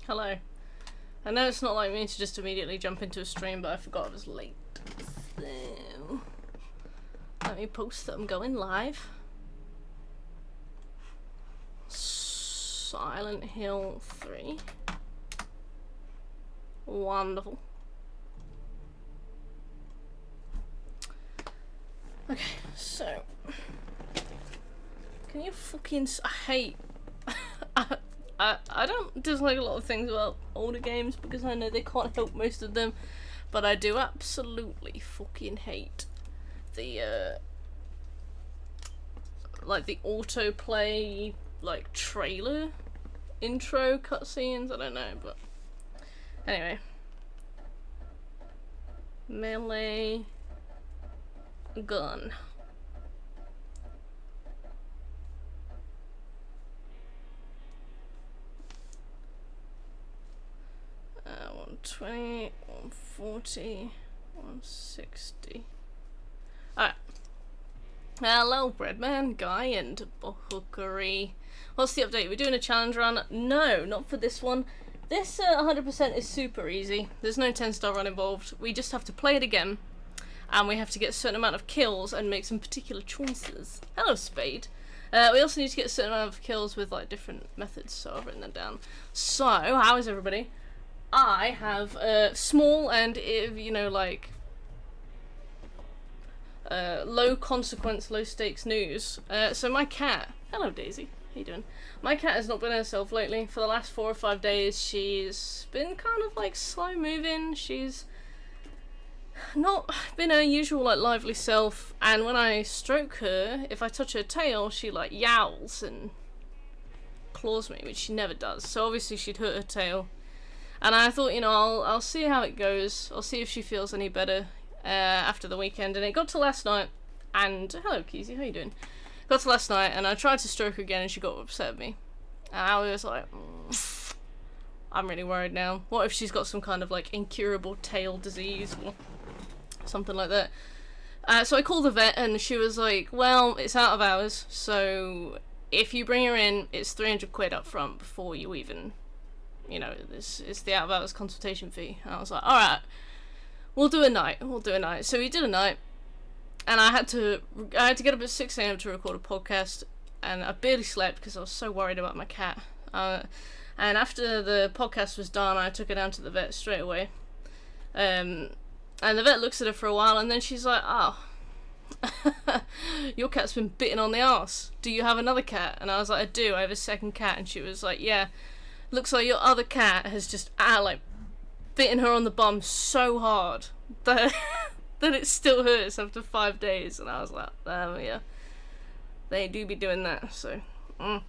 Hello. I know it's not like me to just immediately jump into a stream, but I forgot I was late. So, let me post that I'm going live. Silent Hill 3. Wonderful. Okay, so can you fucking I hate I don't dislike a lot of things about older games because I know they can't help most of them, but I do absolutely fucking hate the like the autoplay like trailer intro cutscenes. I don't know, but anyway. Melee gun. 120, 140, 160. Alright. Hello, Breadman, Guy, and Bohookery. What's the update? We're doing a challenge run? No, not for this one. This 100% is super easy. There's no 10-star run involved. We just have to play it again, and we have to get a certain amount of kills and make some particular choices. Hello, Spade. We also need to get a certain amount of kills with like different methods, so I've written them down. So, how is everybody? I have small and, you know, like low consequence, low stakes news. So my cat, hello Daisy, how you doing? My cat has not been herself lately. For the last 4 or 5 days, she's been kind of like slow moving. She's not been her usual like lively self. And when I stroke her, if I touch her tail, she like yowls and claws me, which she never does. So obviously she'd hurt her tail. And I thought, you know, I'll see how it goes. I'll see if she feels any better after the weekend. And it got to last night, and hello, Keezy, how you doing? Got to last night, and I tried to stroke her again, and she got upset at me. And I was like, I'm really worried now. What if she's got some kind of like incurable tail disease or something like that? So I called the vet, and she was like, well, it's out of hours, so if you bring her in, it's 300 quid up front before you even, you know, this is the out of hours consultation fee. And I was like, alright, we'll do a night. So we did a night, and I had to get up at 6 AM to record a podcast, and I barely slept because I was so worried about my cat. And after the podcast was done, I took her down to the vet straight away. And the vet looks at her for a while, and then she's like, oh, your cat's been bitten on the arse. Do you have another cat? And I was like, I do, I have a second cat. And she was like, yeah, looks like your other cat has just like bitten her on the bum so hard that that it still hurts after 5 days. And I was like, yeah, they do be doing that. So I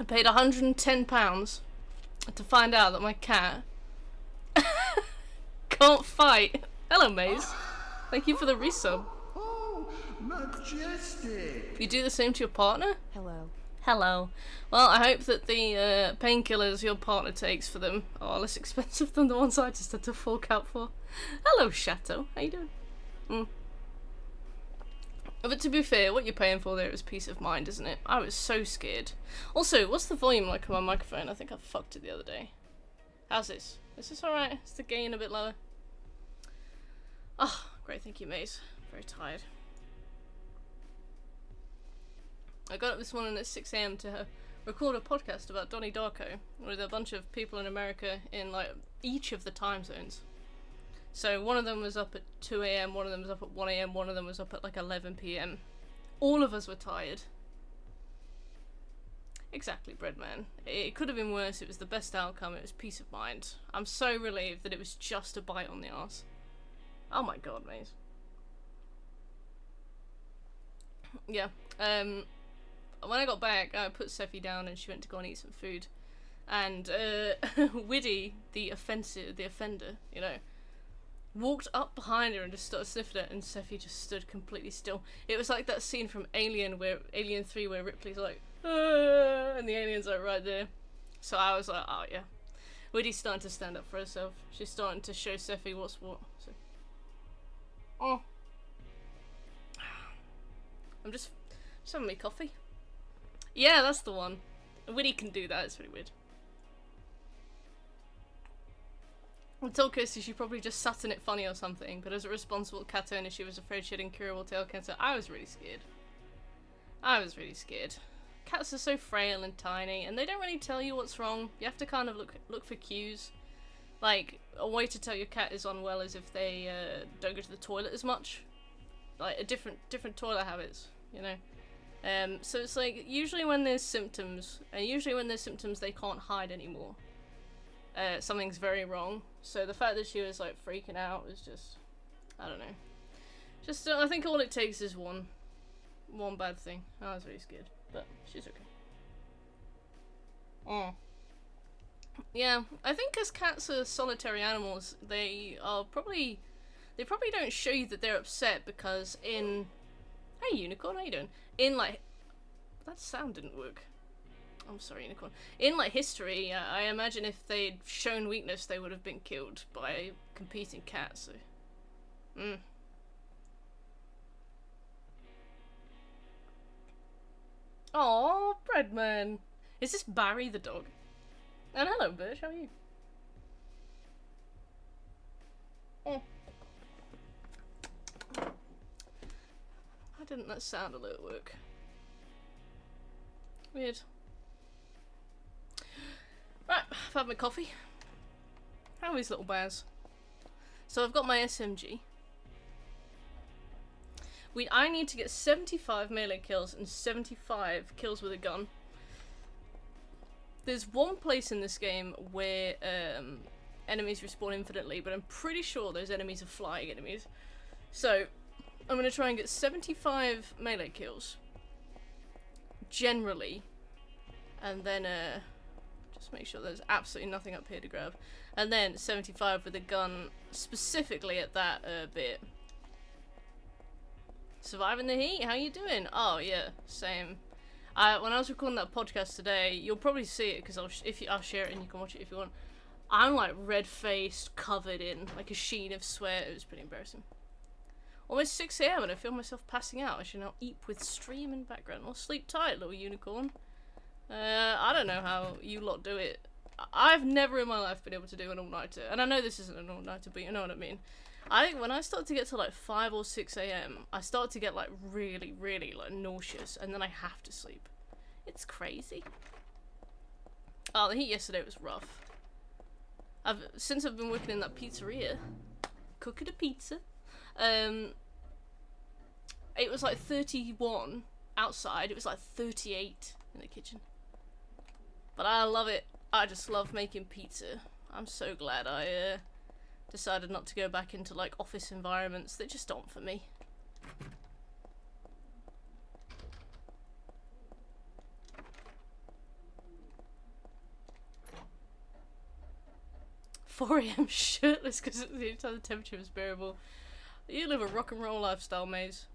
paid £110 to find out that my cat can't fight. Hello, Maze. Thank you for the resub. Oh, majestic. You do the same to your partner? Hello. Hello. Well, I hope that the painkillers your partner takes for them are less expensive than the ones I just had to fork out for. Hello, Chateau. How you doing? But to be fair, what you're paying for there is peace of mind, isn't it? I was so scared. Also, what's the volume like on my microphone? I think I fucked it the other day. How's this? Is this alright? Is the gain a bit lower? Oh, great. Thank you, mate. Very tired. I got up this morning at 6 AM to record a podcast about Donnie Darko with a bunch of people in America in like each of the time zones. So one of them was up at 2 AM, one of them was up at 1 AM, one of them was up at like 11 PM. All of us were tired. Exactly, Breadman. It could have been worse. It was the best outcome. It was peace of mind. I'm so relieved that it was just a bite on the arse. Oh my god, mate. Yeah. When I got back, I put Seffi down and she went to go and eat some food. And Widdy, the offender, you know, walked up behind her and just started sniffing it, and Seffi just stood completely still. It was like that scene from Alien 3, where Ripley's like, and the alien's like right there. So I was like, oh yeah. Widdy's starting to stand up for herself. She's starting to show Seffi what's what. So. Oh. I'm just having me coffee. Yeah, that's the one. Widdy can do that, it's really weird. I told Kirsty she probably just sat in it funny or something, but as a responsible cat owner, she was afraid she had incurable tail cancer. I was really scared. I was really scared. Cats are so frail and tiny, and they don't really tell you what's wrong. You have to kind of look for cues. Like, a way to tell your cat is unwell is if they don't go to the toilet as much. Like, a different toilet habits, you know? So it's like, usually when there's symptoms, and usually when there's symptoms they can't hide anymore. Something's very wrong. So the fact that she was like freaking out was just, I don't know. Just, I think all it takes is one bad thing. I was really scared, but she's okay. Oh. Yeah, I think as cats are solitary animals, they probably don't show you that they're upset because in... Hey Unicorn, how you doing? In like... That sound didn't work. I'm sorry, Unicorn. In like history, I imagine if they'd shown weakness, they would have been killed by competing cats, so... Aww, Breadman! Is this Barry the dog? And hello, Birch, how are you? Oh. Why didn't that sound alert work? Weird. Right, I've had my coffee. How are these little bears? So I've got my SMG. I need to get 75 melee kills and 75 kills with a gun. There's one place in this game where enemies respawn infinitely, but I'm pretty sure those enemies are flying enemies. So, I'm going to try and get 75 melee kills. Generally. And then, just make sure there's absolutely nothing up here to grab. And then 75 with a gun, specifically at that bit. Surviving the heat, how you doing? Oh yeah, same. When I was recording that podcast today, you'll probably see it because I'll share it and you can watch it if you want. I'm like red-faced, covered in like a sheen of sweat. It was pretty embarrassing. Almost 6 AM and I feel myself passing out. I should now eat with stream in background. Well, sleep tight, little unicorn. I don't know how you lot do it. I've never in my life been able to do an all-nighter, and I know this isn't an all-nighter, but you know what I mean. When I start to get to like 5 or 6 AM, I start to get like really, really like nauseous, and then I have to sleep. It's crazy. Oh, the heat yesterday was rough. Since I've been working in that pizzeria, cooking a pizza, it was like 31 outside, it was like 38 in the kitchen. But I love it. I just love making pizza. I'm so glad I decided not to go back into like office environments that just aren't for me. "4 AM shirtless because the entire temperature was bearable." You live a rock and roll lifestyle, Maze.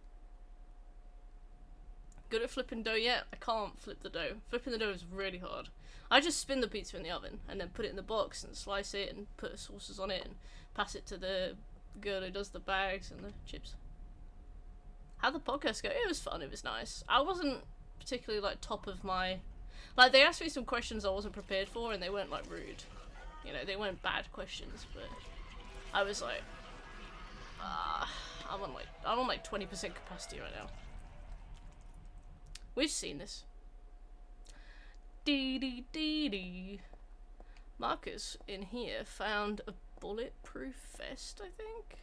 Good at flipping dough yet? I can't flip the dough. Flipping the dough is really hard. I just spin the pizza in the oven and then put it in the box and slice it and put sauces on it and pass it to the girl who does the bags and the chips. How'd the podcast go? It was fun, it was nice. I wasn't particularly like top of my... Like they asked me some questions I wasn't prepared for and they weren't like rude. You know, they weren't bad questions, but I was like, I'm on like 20% capacity right now. We've seen this. Dee. Marcus in here found a bulletproof vest, I think,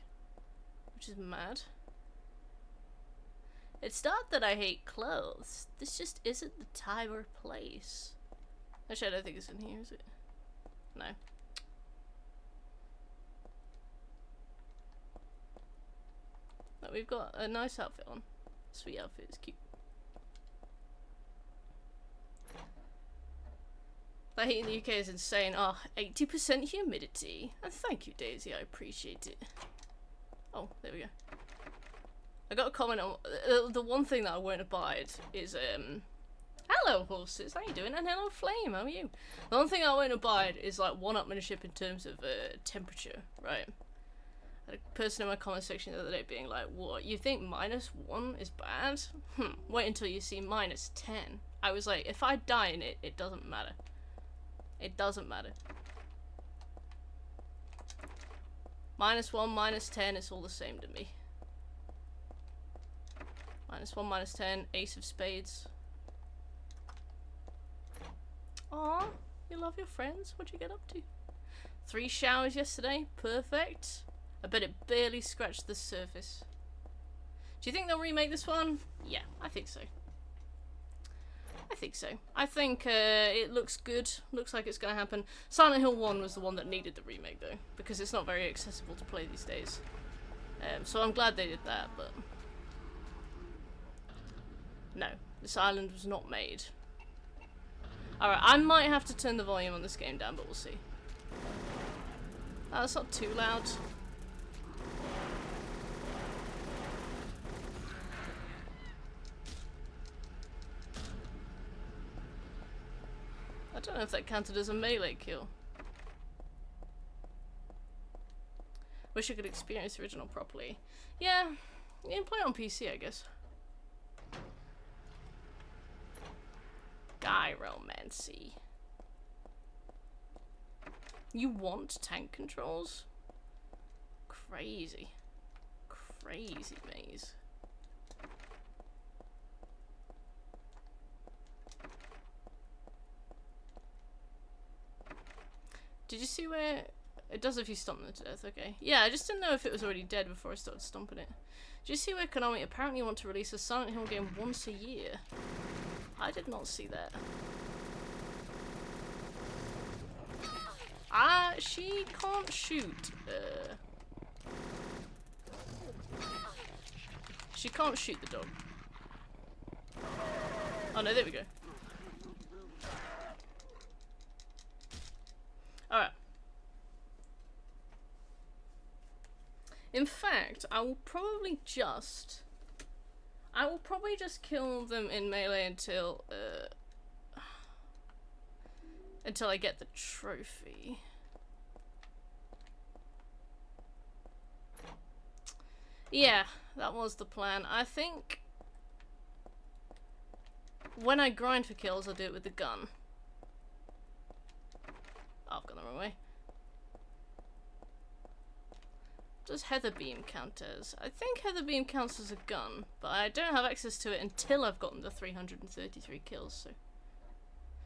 which is mad. It's not that I hate clothes. This just isn't the time or place. Actually, I don't think it's in here, is it? No. But we've got a nice outfit on. Sweet outfit, it's cute. The heat in the UK is insane. 80% humidity. And thank you, Daisy, I appreciate it. Oh, there we go. I got a comment on... the one thing that I won't abide is, hello, horses, how you doing? And hello, Flame, how are you? The one thing I won't abide is, like, one-upmanship in terms of, temperature, right? I had a person in my comment section the other day being like, what, you think -1 is bad? Wait until you see -10. I was like, if I die in it, it doesn't matter. It doesn't matter. -1, -10, it's all the same to me. -1, -10, ace of spades. Aw, you love your friends? What'd you get up to? 3 showers yesterday, perfect. I bet it barely scratched the surface. Do you think they'll remake this one? Yeah, I think so. I think so. I think it looks good. Looks like it's going to happen. Silent Hill 1 was the one that needed the remake though, because it's not very accessible to play these days. So I'm glad they did that, but... No, this island was not made. Alright, I might have to turn the volume on this game down, but we'll see. That's not too loud. I don't know if that counted as a melee kill. Wish I could experience the original properly. Yeah, you can play it on PC, I guess. Gyromancy. You want tank controls? Crazy. Crazy maze. Did you see where... It does if you stomp them to death, okay. Yeah, I just didn't know if it was already dead before I started stomping it. Did you see where Konami apparently want to release a Silent Hill game once a year? I did not see that. She can't shoot. She can't shoot the dog. Oh no, there we go. Alright. In fact, I will probably just kill them in melee until I get the trophy. Yeah, that was the plan. I think when I grind for kills, I'll do it with the gun. Oh, I've gone the wrong way. Does Heather Beam count as? I think Heather Beam counts as a gun, but I don't have access to it until I've gotten the 333 kills, so.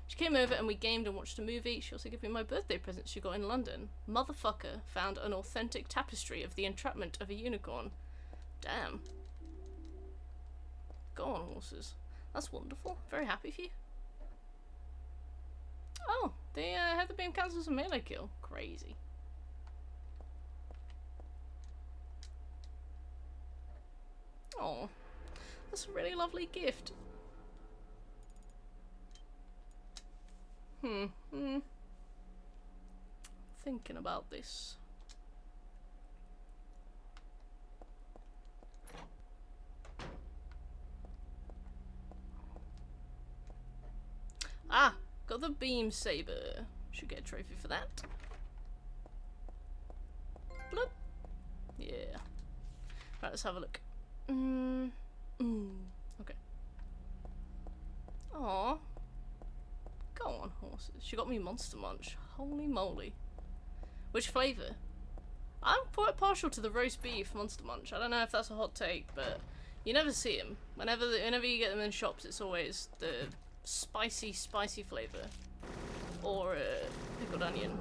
She came over and we gamed and watched a movie. She also gave me my birthday present she got in London. Motherfucker found an authentic tapestry of the entrapment of a unicorn. Damn. Go on, horses. That's wonderful. Very happy for you. Oh, the Heather Beam counts as a melee kill. Crazy. Oh, that's a really lovely gift. Thinking about this. Ah, got the beam saber. Should get a trophy for that. Bloop. Yeah. Right, let's have a look. Okay. Aww. Go on, horses. She got me Monster Munch. Holy moly. Which flavour? I'm quite partial to the roast beef Monster Munch. I don't know if that's a hot take, but you never see them. Whenever you get them in shops, it's always the spicy flavour. Or pickled onion.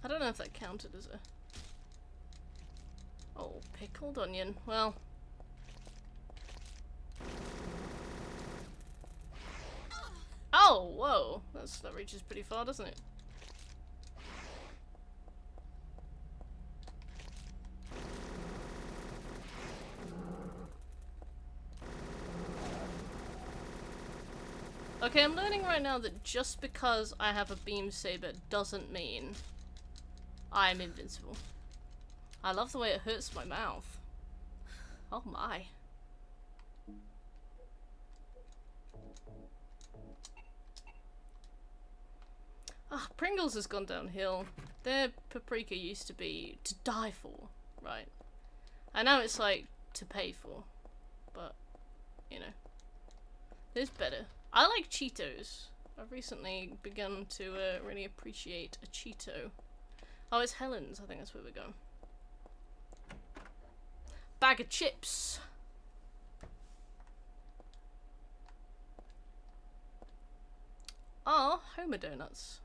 I don't know if that counted as a... Oh, pickled onion. Well... Oh, whoa! That reaches pretty far, doesn't it? Okay, I'm learning right now that just because I have a beam saber doesn't mean I'm invincible. I love the way it hurts my mouth. Oh my. Ah, Pringles has gone downhill. Their paprika used to be to die for, right? And now it's like to pay for. But, you know. There's better. I like Cheetos. I've recently begun to really appreciate a Cheeto. Oh, it's Helen's. I think that's where we're going. Bag of chips. Oh, Homer Donuts.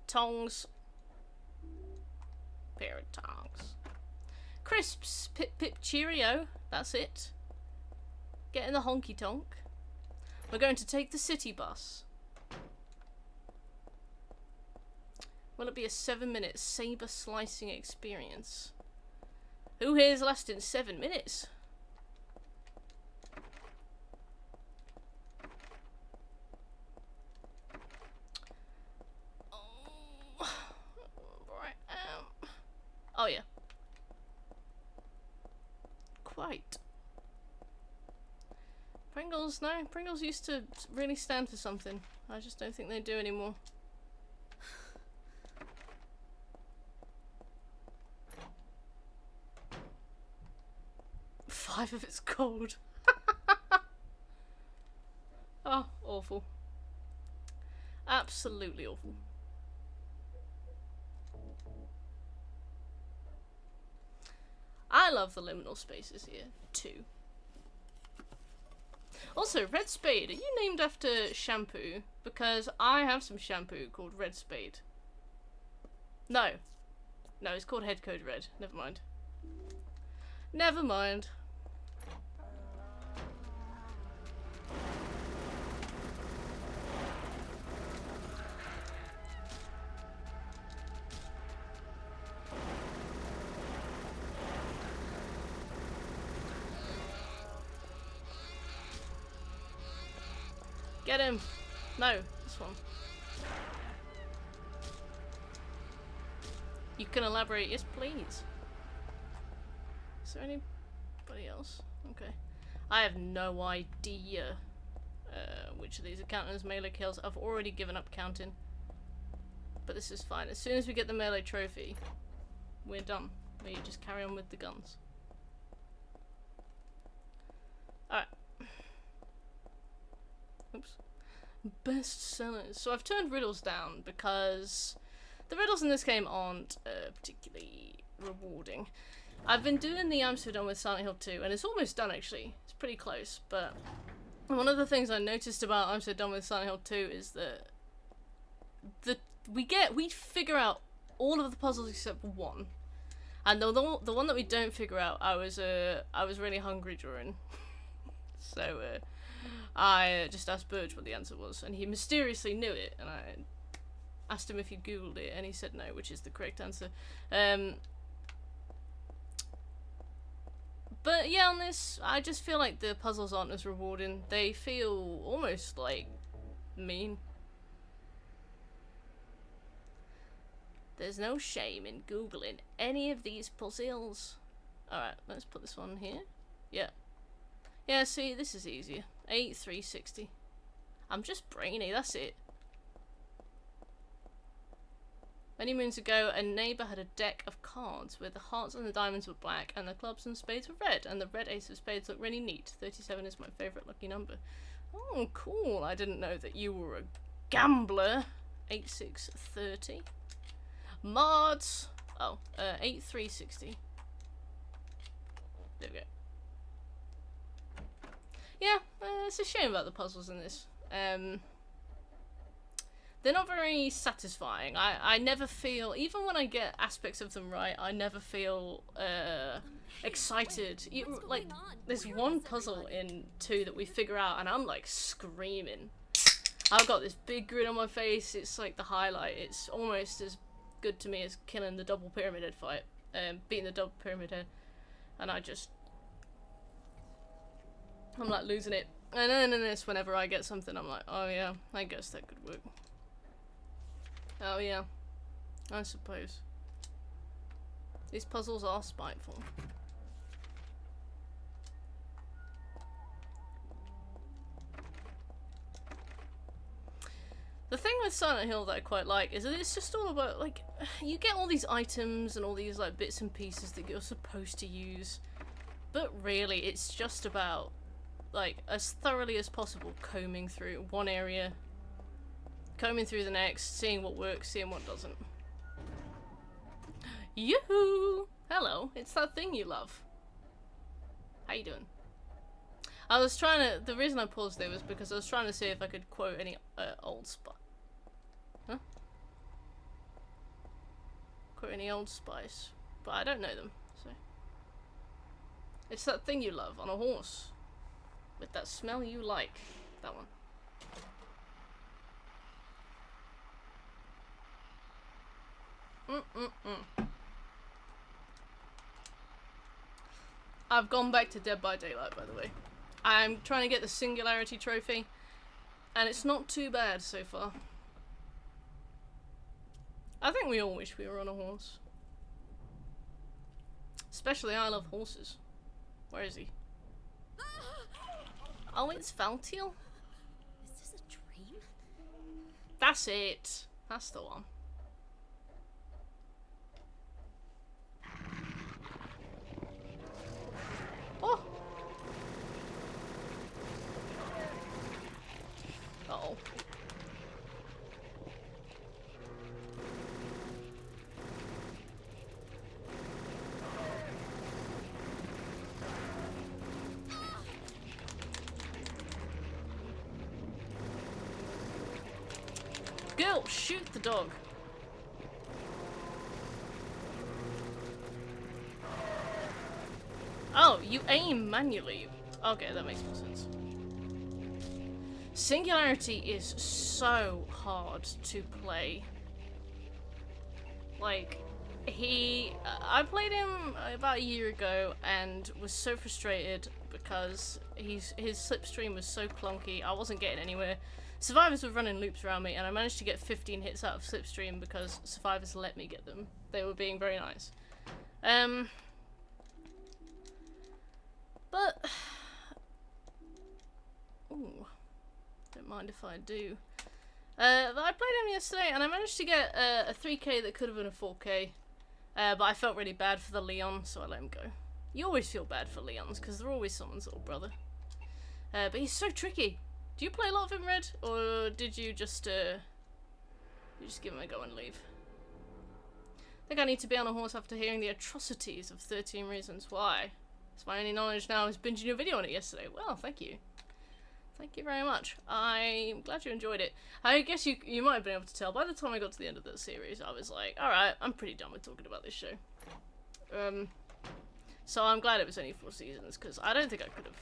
Tongs. Pair of tongs. Crisps. Pip Pip Cheerio. That's it. Get in the honky tonk. We're going to take the city bus. Will it be a 7-minute saber slicing experience? Who here's lasting 7 minutes? Oh yeah. Quite. Pringles, no. Pringles used to really stand for something. I just don't think they do anymore. Five of it's cold. Oh, awful. Absolutely awful. I love the liminal spaces here, too. Also, Red Spade, are you named after shampoo? Because I have some shampoo called Red Spade. No. No, it's called Head Code Red. Never mind. Never mind. Get him! No, this one. You can elaborate, yes please. Is there anybody else? Okay. I have no idea which of these are counting as melee kills. I've already given up counting. But this is fine. As soon as we get the melee trophy, we're done. We just carry on with the guns. Alright. Oops. Best sellers. So I've turned riddles down because the riddles in this game aren't particularly rewarding. I've been doing the I'm So Done with Silent Hill 2, and it's almost done actually. It's pretty close, but one of the things I noticed about I'm So Done with Silent Hill 2 is that we figure out all of the puzzles except for one. And the one that we don't figure out, I was really hungry during. So I just asked Burge what the answer was, and he mysteriously knew it, and I asked him if he googled it, and he said no, which is the correct answer. But yeah, on this, I just feel like the puzzles aren't as rewarding. They feel almost like mean. There's no shame in googling any of these puzzles. Alright, let's put this one here. Yeah. Yeah, see, this is easier. 8360. I'm just brainy, that's it. Many moons ago, a neighbour had a deck of cards where the hearts and the diamonds were black and the clubs and spades were red, and the red ace of spades looked really neat. 37 is my favourite lucky number. Oh, cool. I didn't know that you were a gambler. 8630. Mods. Oh, 8360. There we go. Yeah, it's a shame about the puzzles in this. They're not very satisfying. I never feel, even when I get aspects of them right, I never feel excited. Like, there's one puzzle in 2 that we figure out and I'm like screaming. I've got this big grin on my face. It's like the highlight. It's almost as good to me as killing the double pyramid head fight. Beating the double pyramid head. And I'm like losing it. And then in this, whenever I get something, I'm like, oh yeah, I guess that could work. Oh yeah, I suppose. These puzzles are spiteful. The thing with Silent Hill that I quite like is that it's just all about, like, you get all these items and all these like bits and pieces that you're supposed to use, but really it's just about like, as thoroughly as possible, combing through one area, combing through the next, seeing what works, seeing what doesn't. Yoo-hoo! Hello, it's that thing you love. How you doing? I was trying to, the reason I paused there was because I was trying to see if I could quote any Old Spice. Huh? Quote any Old Spice, but I don't know them, so. It's that thing you love on a horse. With that smell you like. That one. I've gone back to Dead by Daylight, by the way. I'm trying to get the Singularity trophy, and it's not too bad so far. I think we all wish we were on a horse. Especially I love horses. Where is he? Oh, it's Valtiel? Is this a dream? That's it. That's the one. Oh! Uh-oh. Girl, shoot the dog. Oh, you aim manually. Okay, that makes more sense. Singularity is so hard to play. Like, I played him about a year ago and was so frustrated because his slipstream was so clunky, I wasn't getting anywhere. Survivors were running loops around me and I managed to get 15 hits out of slipstream because survivors let me get them. They were being very nice. But ooh, don't mind if I do. I played him yesterday and I managed to get a 3k that could have been a 4k, but I felt really bad for the Leon, so I let him go. You always feel bad for Leons because they're always someone's little brother. But he's so tricky. Do you play a lot of him, Red, or did you just give him a go and leave? I think I need to be on a horse after hearing the atrocities of 13 Reasons Why. It's my only knowledge now is binging your video on it yesterday. Well, thank you. Thank you very much. I'm glad you enjoyed it. I guess you might have been able to tell by the time I got to the end of the series, I was like, alright, I'm pretty done with talking about this show. So I'm glad it was only 4 seasons, because I don't think I could have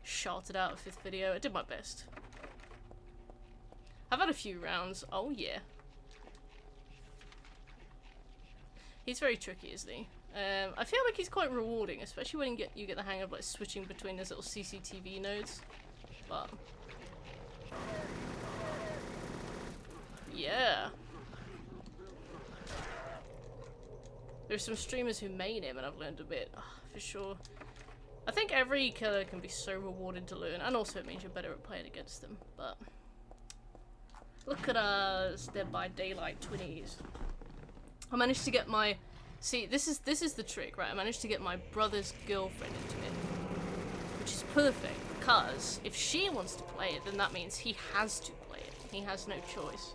shouted out a 5th video. I did my best. I've had a few rounds. Oh yeah. He's very tricky, isn't he? I feel like he's quite rewarding, especially when you get the hang of like switching between those little CCTV nodes. But yeah. There's some streamers who main him and I've learned a bit, for sure. I think every killer can be so rewarded to learn, and also it means you're better at playing against them, but look at us, Dead by Daylight 20s. I managed to get my, see, this is the trick, right? I managed to get my brother's girlfriend into it, which is perfect, because if she wants to play it, then that means he has to play it. He has no choice.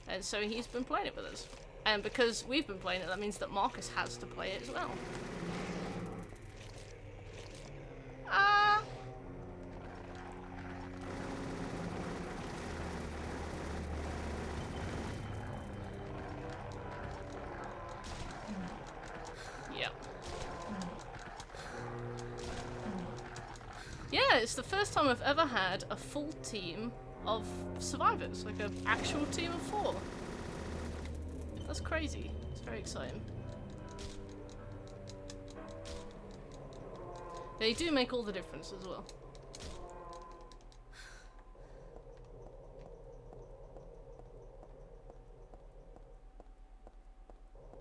And so he's been playing it with us. And because we've been playing it, that means that Marcus has to play it as well. Yeah. Yeah, it's the first time I've ever had a full team of survivors, like an actual team of 4. That's crazy. It's very exciting. They do make all the difference as well.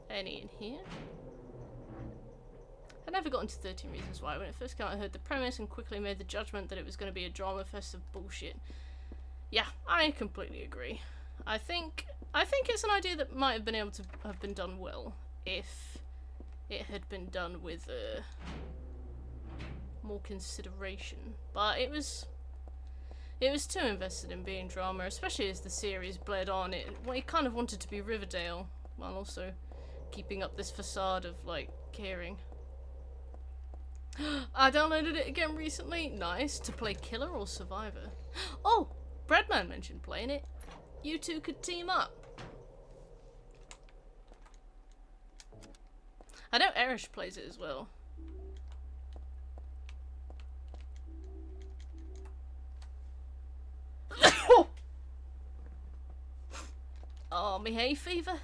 Any in here? I never got into 13 Reasons Why. When it first came out, I heard the premise and quickly made the judgment that it was going to be a drama fest of bullshit. Yeah, I completely agree. I think it's an idea that might have been able to have been done well if it had been done with more more consideration. But it was too invested in being drama, especially as the series bled on. It kind of wanted to be Riverdale, while also keeping up this facade of, like, caring. I downloaded it again recently. Nice. To play Killer or Survivor. Oh! Breadman mentioned playing it. You two could team up. I know Erish plays it as well. Oh, me hay fever.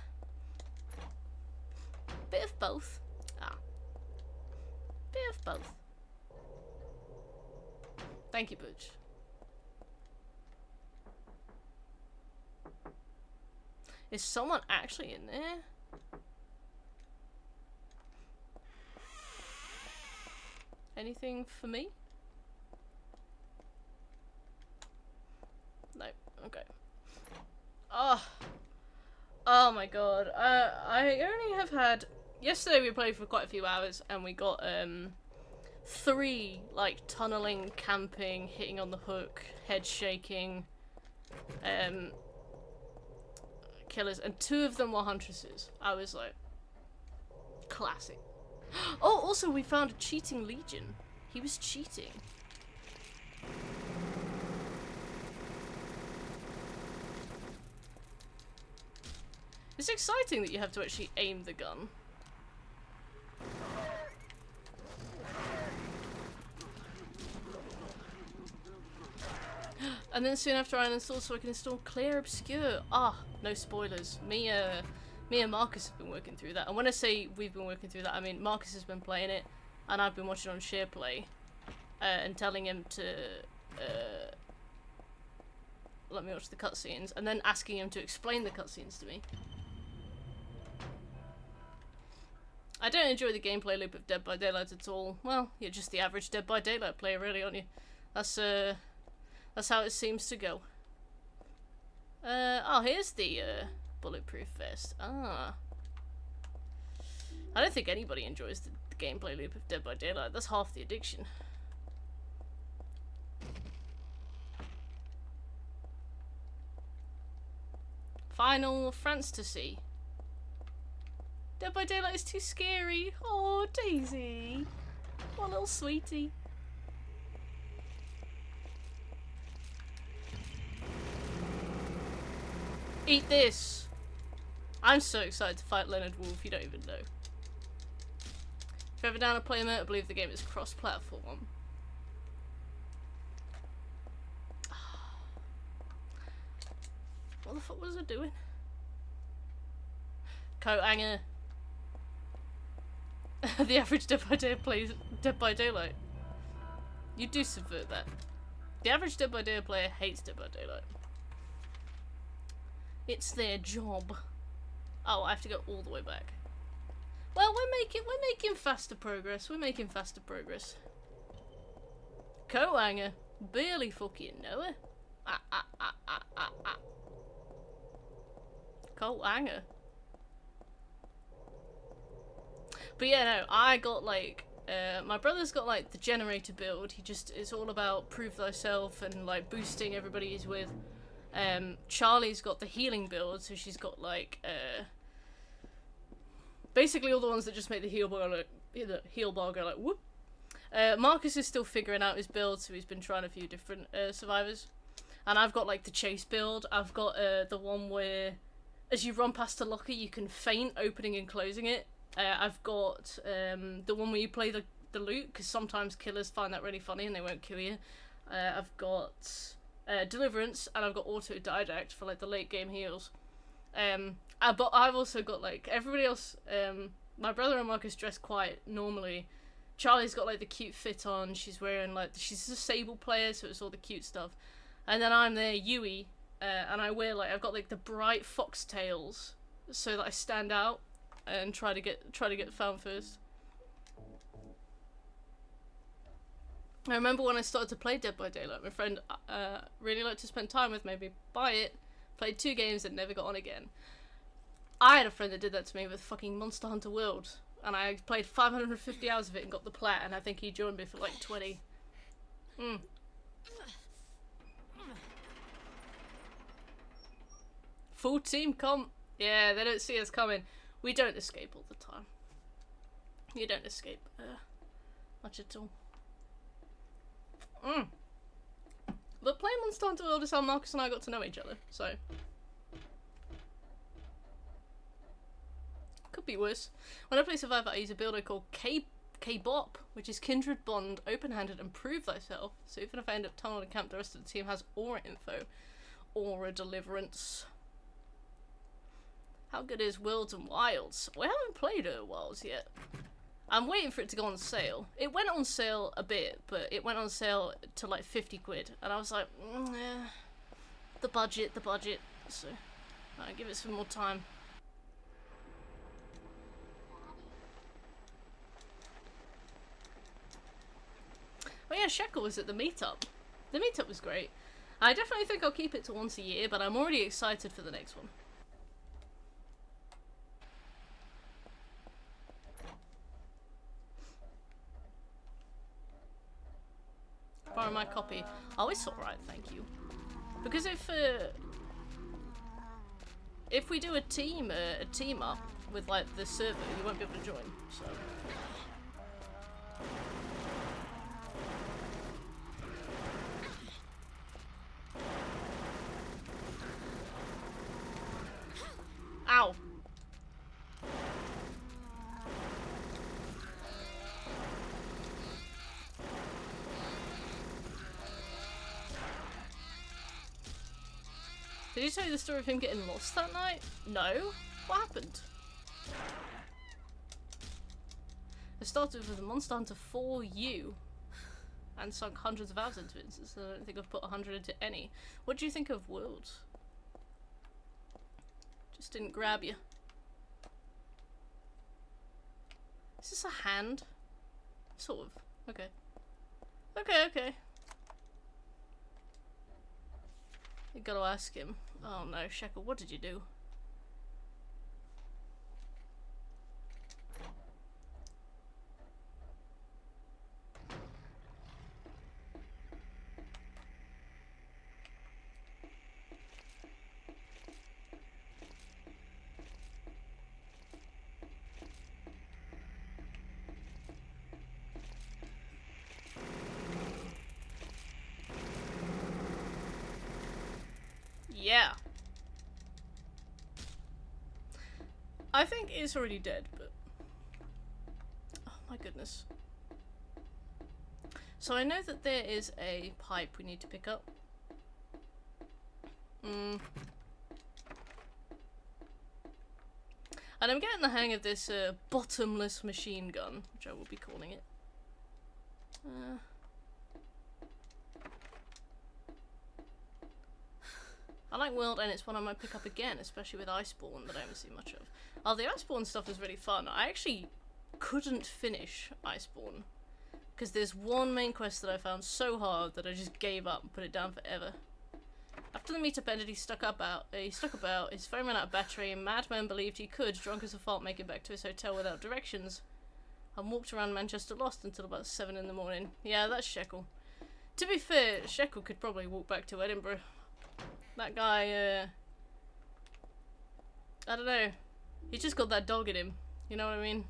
Bit of both. Bit of both. Thank you, Butch. Is someone actually in there? Anything for me? No. Okay. Oh my god. I only have had... Yesterday we played for quite a few hours and we got 3 like tunneling, camping, hitting on the hook, head shaking killers, and 2 of them were huntresses. I was like, classic. Oh, also we found a cheating Legion. He was cheating. It's exciting that you have to actually aim the gun. And then soon after I uninstalled so I can install Clear Obscure. No spoilers. Me and Marcus have been working through that. And when I say we've been working through that, I mean Marcus has been playing it, and I've been watching on SharePlay, and telling him to let me watch the cutscenes, and then asking him to explain the cutscenes to me. I don't enjoy the gameplay loop of Dead by Daylight at all. Well, you're just the average Dead by Daylight player, really, aren't you? That's how it seems to go. Oh, here's the bulletproof vest. I don't think anybody enjoys the gameplay loop of Dead by Daylight. That's half the addiction. Final Fantasy. Dead by Daylight is too scary. Oh, Daisy. What little sweetie. Eat this. I'm so excited to fight Leonard Wolf, you don't even know. If you're ever down to play Murder, I believe the game is cross-platform. What the fuck was I doing? Coat hanger. The average Dead by Daylight plays Dead by Daylight. You do subvert that. The average Dead by Daylight player hates Dead by Daylight. It's their job. Oh, I have to go all the way back. Well, we're making faster progress. We're making faster progress. Coat hanger. Barely fucking know it. Coat hanger. But yeah, no, I got like, my brother's got like the generator build. It's all about prove thyself and like boosting everybody he's with. Charlie's got the healing build, so she's got like, basically all the ones that just make the heal bar go like whoop. Marcus is still figuring out his build, so he's been trying a few different survivors. And I've got like the chase build. I've got the one where as you run past a locker you can feint opening and closing it. I've got the one where you play the loot, because sometimes killers find that really funny and they won't kill you. I've got Deliverance, and I've got Autodidact for like the late game heals. But I've also got like everybody else. My brother and Marcus dress quite normally. Charlie's got like the cute fit on. She's wearing like she's a Sable player, so it's all the cute stuff. And then I'm there, Yui, and I wear like I've got like the bright foxtails so that I stand out and try to get found first. I remember when I started to play Dead by Daylight, my friend really liked to spend time with me, buy it, played 2 games and never got on again. I had a friend that did that to me with fucking Monster Hunter World. and I played 550 hours of it and got the plat, and I think he joined me for like 20. Full team comp. Yeah, they don't see us coming. We don't escape all the time. You don't escape much at all. But playing Monster Hunter World is how Marcus and I got to know each other, so... Could be worse. When I play Survivor, I use a builder called K-Bop, which is Kindred Bond, Open-Handed, and Prove Thyself. So even if I end up tunneling a camp, the rest of the team has aura info. Aura Deliverance. How good is Worlds and Wilds? We haven't played Wilds yet. I'm waiting for it to go on sale. It went on sale a bit, but it went on sale to like 50 quid. And I was like, the budget. So, I'll give it some more time. Oh yeah, Shekel was at the meetup. The meetup was great. I definitely think I'll keep it to once a year, but I'm already excited for the next one. Borrow my copy. Oh, it's alright, thank you. Because if we do a team up with like the server, you won't be able to join. So. Ow. Did he tell you the story of him getting lost that night? No. What happened? I started with a Monster Hunter 4U and sunk hundreds of hours into it, so I don't think I've put 100 into any. What do you think of Worlds? Just didn't grab you. Is this a hand? Sort of. Okay. Okay. You gotta ask him. Oh no, Shekel, what did you do? Yeah. I think it's already dead, but... Oh my goodness. So I know that there is a pipe we need to pick up. And I'm getting the hang of this bottomless machine gun, which I will be calling it. I like World, and it's one I might pick up again, especially with Iceborne that I haven't seen much of. Oh, the Iceborne stuff is really fun. I actually couldn't finish Iceborne because there's one main quest that I found so hard that I just gave up and put it down forever. After the meetup ended, he stuck about, his phone ran out of battery, and Madman believed he could, drunk as a fart, make it back to his hotel without directions, and walked around Manchester lost until about 7 in the morning. Yeah, that's Shekel. To be fair, Shekel could probably walk back to Edinburgh. That guy, I don't know. He's just got that dog in him. You know what I mean?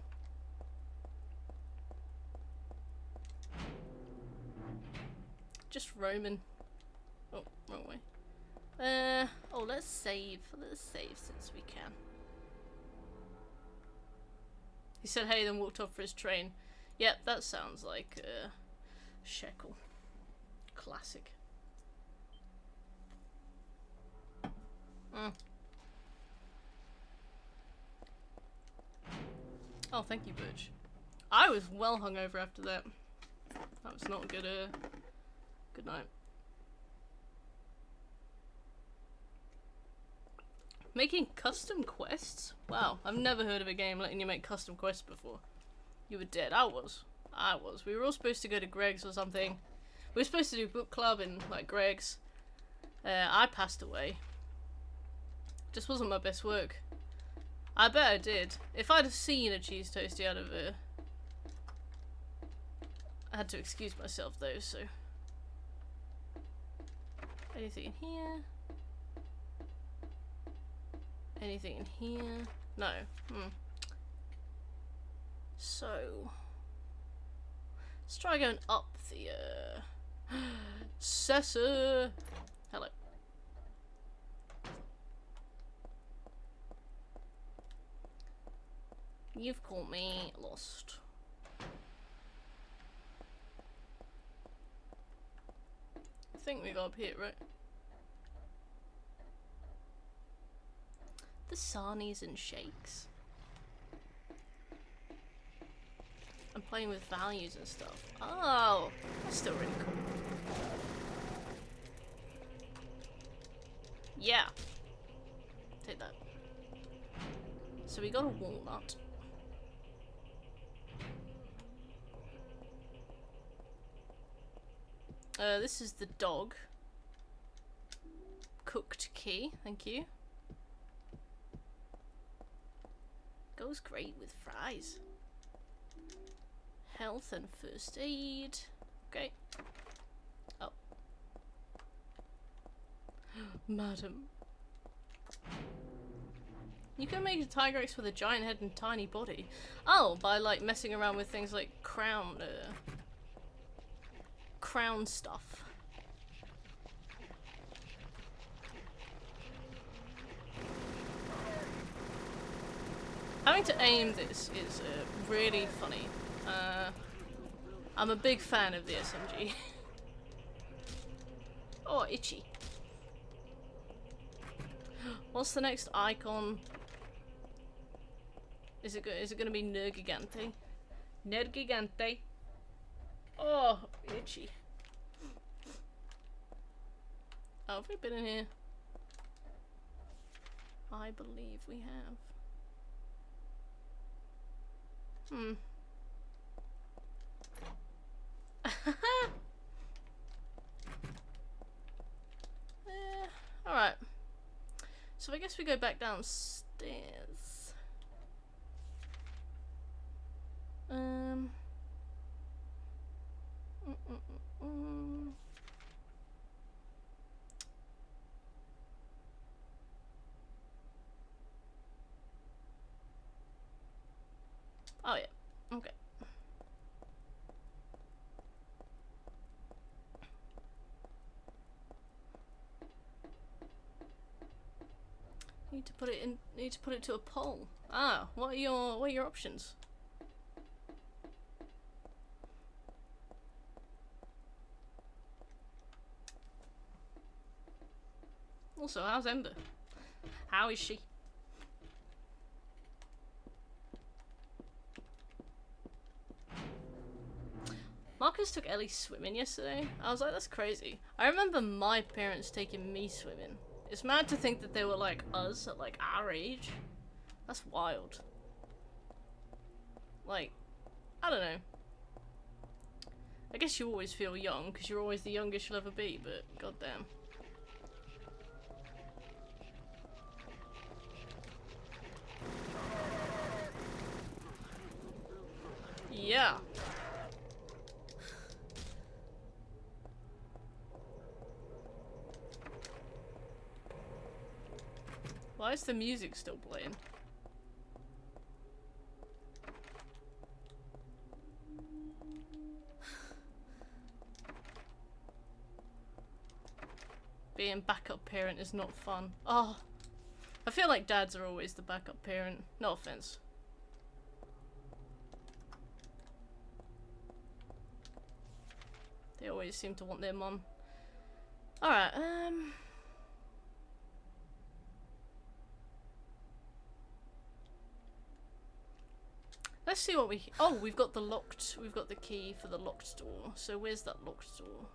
Just roaming. Oh, wrong way. Oh, let's save. Let's save since we can. He said hey, then walked off for his train. Yep, that sounds like, Shekel. Classic. Oh, thank you, Butch. I was well hungover after that. That was not a good, good night. Making custom quests? Wow, I've never heard of a game letting you make custom quests before. You were dead. I was. We were all supposed to go to Greg's or something. We were supposed to do book club in, like, Greg's. I passed away. Just wasn't my best work. I bet I did. If I'd have seen a cheese toastie, I'd have I had to excuse myself though, so. Anything in here? Anything in here? No. So. Let's try going up the, Cessa! Hello. You've caught me lost. I think we go up here, right? The sarnies and shakes. I'm playing with values and stuff. Oh, that's still really cool. Yeah. Take that. So we got a walnut. This is the dog. Cooked key, thank you. Goes great with fries. Health and first aid. Okay. Oh. Madam. You can make a Tigrex with a giant head and tiny body. Oh, by like messing around with things like crown stuff. Having to aim this is really funny. I'm a big fan of the SMG. Oh, itchy. What's the next icon? Is it gonna be Nergigante? Nergigante. Oh, itchy. Oh, have we been in here? I believe we have. Alright. So I guess we go back downstairs. Oh yeah, okay. Need to put it to a poll. Ah, what are your options? Also, how's Ember? How is she? Marcus took Ellie swimming yesterday. I was like, that's crazy. I remember my parents taking me swimming. It's mad to think that they were like us at like our age. That's wild. Like, I don't know. I guess you always feel young because you're always the youngest you'll ever be, but goddamn. Yeah. Why is the music still playing? Being backup parent is not fun. Oh, I feel like dads are always the backup parent. No offense. They always seem to want their mum. Alright, let's see what we've got the key for the locked door. So where's that locked door?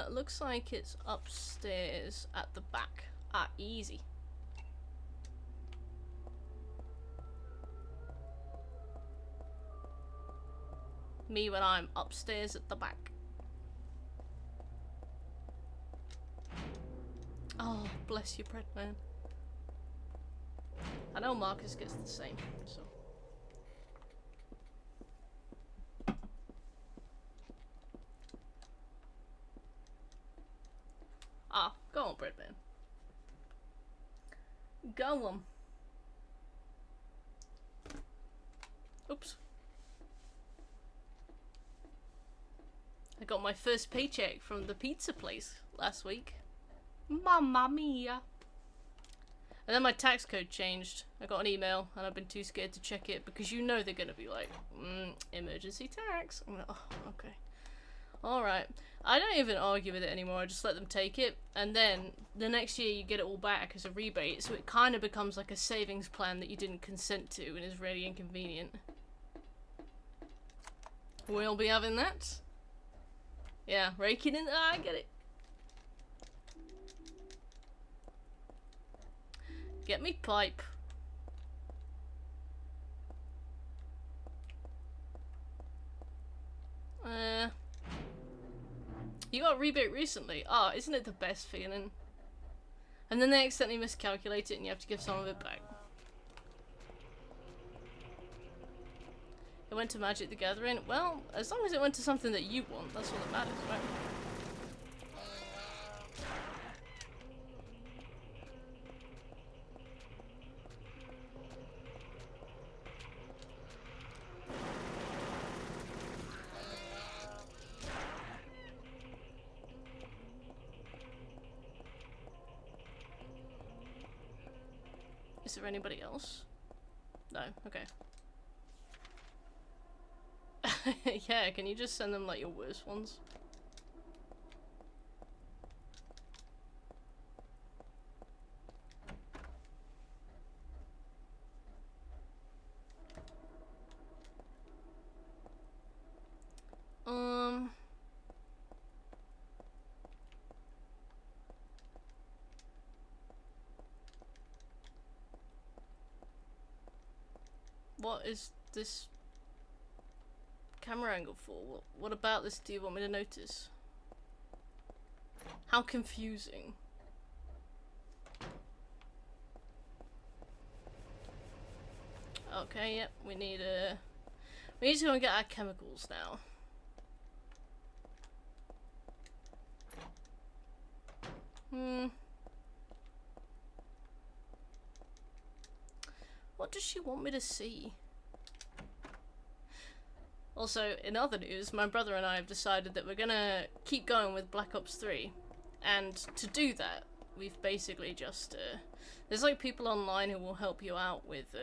Looks like it's upstairs at the back. Ah, easy. Me when I'm upstairs at the back. Bless you, bread man. I know Marcus gets the same, so. Ah, go on, bread man. Go on. Oops. I got my first paycheck from the pizza place last week. Mamma mia. And then my tax code changed. I got an email and I've been too scared to check it because you know they're gonna be like, emergency tax. I'm like, oh, okay. Alright. I don't even argue with it anymore, I just let them take it. And then the next year you get it all back as a rebate, so it kind of becomes like a savings plan that you didn't consent to and is really inconvenient. We'll be having that. Yeah, raking in. I get it. Get me pipe. You got a rebate recently. Ah, isn't it the best feeling? And then they accidentally miscalculate it and you have to give some of it back. It went to Magic the Gathering. Well, as long as it went to something that you want, that's all that matters, right? Is there anybody else? No, okay. Yeah, can you just send them like your worst ones? What is this camera angle for? What about this do you want me to notice? How confusing. Okay, yep, we need to go and get our chemicals now. What does she want me to see? Also, in other news, my brother and I have decided that we're gonna keep going with Black Ops 3. And to do that, we've basically just, there's like people online who will help you out with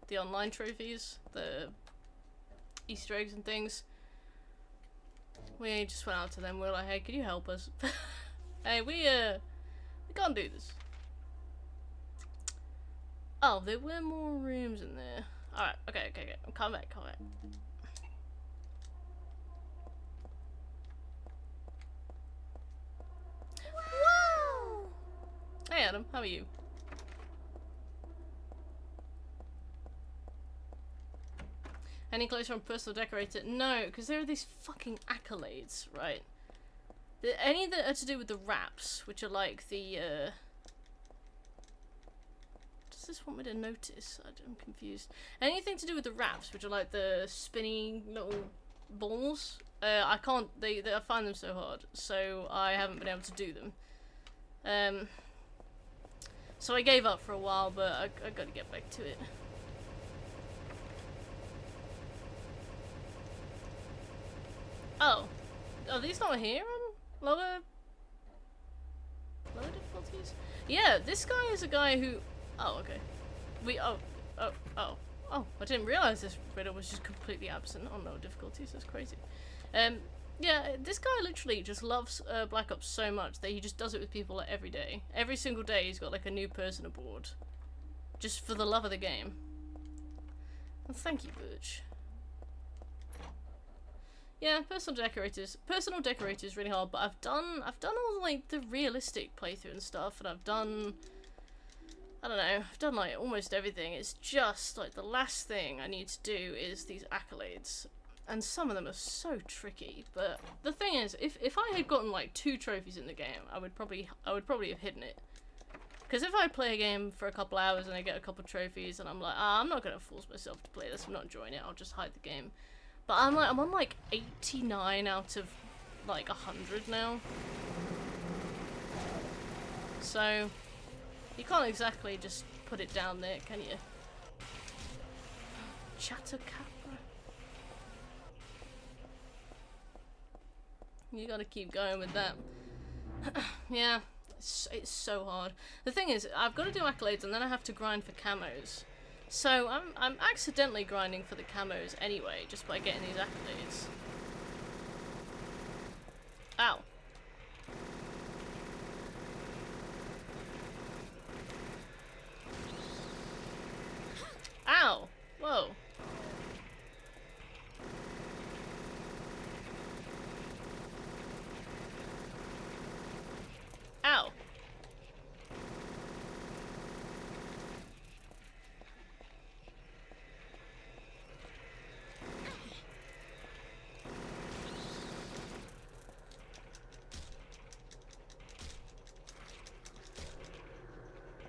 the online trophies, the Easter eggs and things. We just went out to them, we were like, hey, can you help us? Hey, we can't do this. Oh, there were more rooms in there. Alright, okay. Come back. Whoa! Hey Adam, how are you? Any clothes from Personal Decorator? No, because there are these fucking accolades, right? Any that are to do with the wraps, which are like the, does this want me to notice? I'm confused. Anything to do with the wraps, which are like the spinny little balls, I can't, I find them so hard, so I haven't been able to do them. So I gave up for a while, but I gotta get back to it. Oh. Are these not here on lower difficulties? Yeah, this guy is a guy who... Oh, okay. I didn't realise this riddle was just completely absent on lower difficulties. That's crazy. Yeah, this guy literally just loves Black Ops so much that he just does it with people like every day. Every single day he's got like a new person aboard. Just for the love of the game. And thank you, Birch. Yeah, personal decorators. Personal decorator is really hard, but I've done all like the realistic playthrough and stuff, and I've done, I don't know, I've done like almost everything. It's just like the last thing I need to do is these accolades, and some of them are so tricky. But the thing is, if I had gotten like 2 trophies in the game, I would probably have hidden it. Because if I play a game for a couple hours and I get a couple trophies and I'm like, I'm not going to force myself to play this, I'm not enjoying it, I'll just hide the game. But I'm on like 89 out of like 100 now. So, you can't exactly just put it down there, can you? Chattercapra. You gotta keep going with that. Yeah, it's so hard. The thing is, I've got to do accolades and then I have to grind for camos. So I'm accidentally grinding for the camos anyway, just by getting these accolades. Ow. Ow! Whoa. Ow.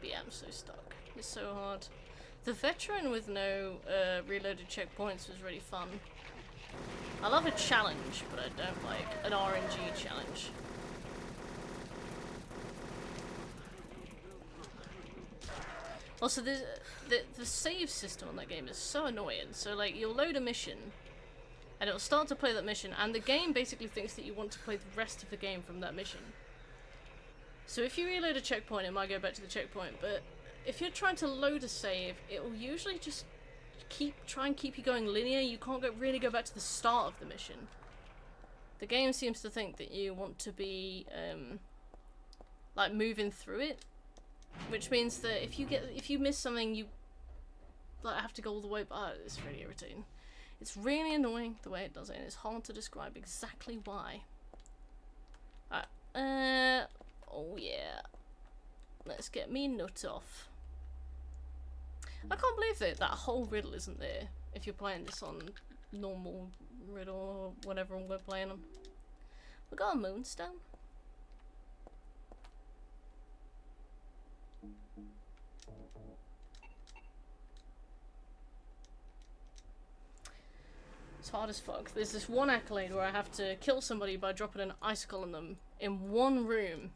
But yeah, I'm so stuck. It's so hard. The veteran with no reloaded checkpoints was really fun. I love a challenge, but I don't like an RNG challenge. Also, the save system on that game is so annoying. So, like, you'll load a mission, and it'll start to play that mission, and the game basically thinks that you want to play the rest of the game from that mission. So if you reload a checkpoint, it might go back to the checkpoint, but if you're trying to load a save, it will usually just try and keep you going linear. You can't really go back to the start of the mission. The game seems to think that you want to be, like, moving through it. Which means that if you miss something, you like have to go all the way back. It's really irritating. It's really annoying the way it does it, and it's hard to describe exactly why. Alright, oh yeah. Let's get me nut off. I can't believe that whole riddle isn't there if you're playing this on normal riddle or whatever we're playing on. We got a moonstone. It's hard as fuck. There's this one accolade where I have to kill somebody by dropping an icicle on them in one room.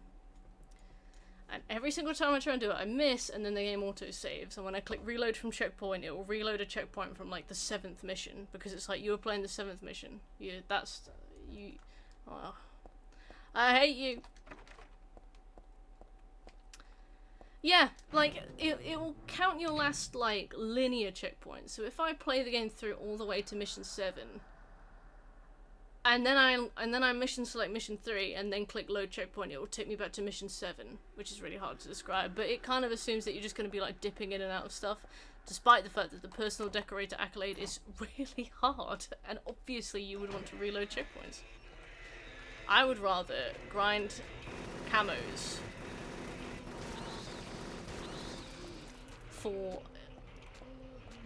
And every single time I try and do it, I miss, and then the game auto-saves. And when I click reload from checkpoint, it will reload a checkpoint from, like, the 7th mission. Because it's like, you were playing the 7th mission. Oh, I hate you. Yeah, like, it will count your last, like, linear checkpoint. So if I play the game through all the way to mission 7, and then I mission select mission 3, and then click load checkpoint, it will take me back to mission 7, which is really hard to describe, but it kind of assumes that you're just going to be, like, dipping in and out of stuff, despite the fact that the personal decorator accolade is really hard, and obviously you would want to reload checkpoints. I would rather grind camos for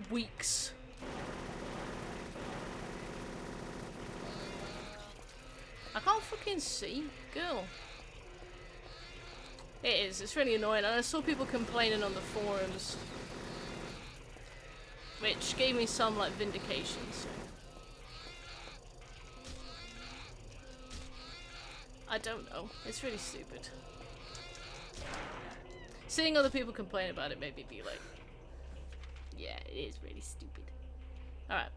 weeks. I can't fucking see, girl. It is, it's really annoying, and I saw people complaining on the forums, which gave me some, like, vindication, so. I don't know, it's really stupid. Seeing other people complain about it made me be like, yeah, it is really stupid. Alright,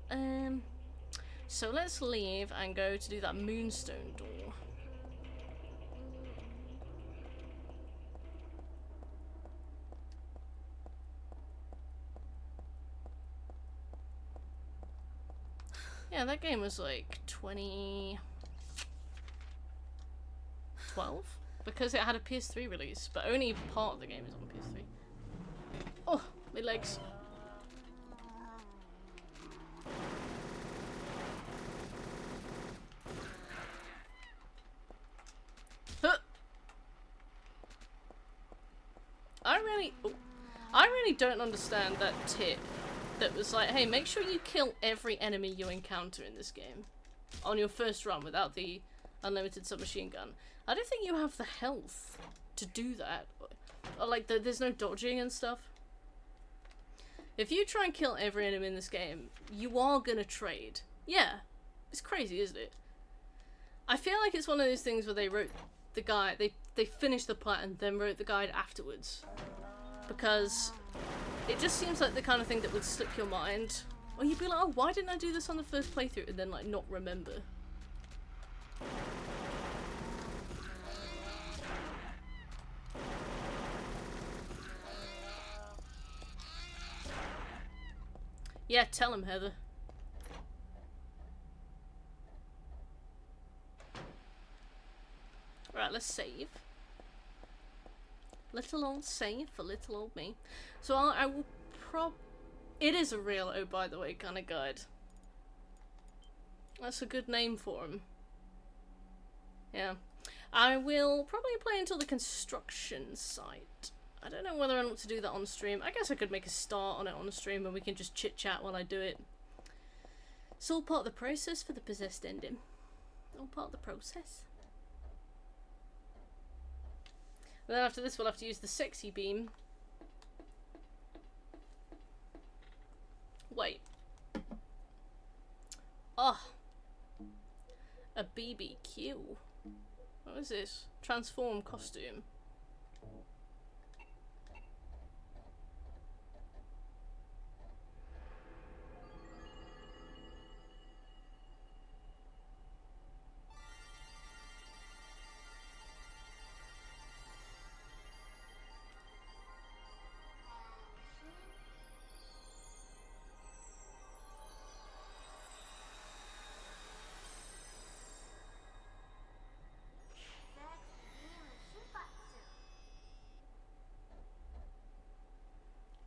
so let's leave and go to do that moonstone door. Yeah, that game was like 2012? Because it had a PS3 release, but only part of the game is on PS3. Oh, my legs. Huh. I really don't understand that tip that was like, hey, make sure you kill every enemy you encounter in this game on your first run without the unlimited submachine gun. I don't think you have the health to do that. Or like there's no dodging and stuff. If you try and kill every enemy in this game, you are gonna trade. Yeah. It's crazy, isn't it? I feel like it's one of those things where they wrote the guide, they finished the plot and then wrote the guide afterwards. Because it just seems like the kind of thing that would slip your mind. Or you'd be like, oh, why didn't I do this on the first playthrough? And then like not remember. Yeah, tell him, Heather. Right, let's save. Little old save for little old me. So I will It is a real, oh by the way, kind of guide. That's a good name for him. Yeah. I will probably play until the construction site. I don't know whether I want to do that on stream. I guess I could make a start on it on stream and we can just chit chat while I do it. It's all part of the process for the possessed ending. All part of the process. And then after this we'll have to use the sexy beam. Wait. Oh. A BBQ. What is this? Transform costume.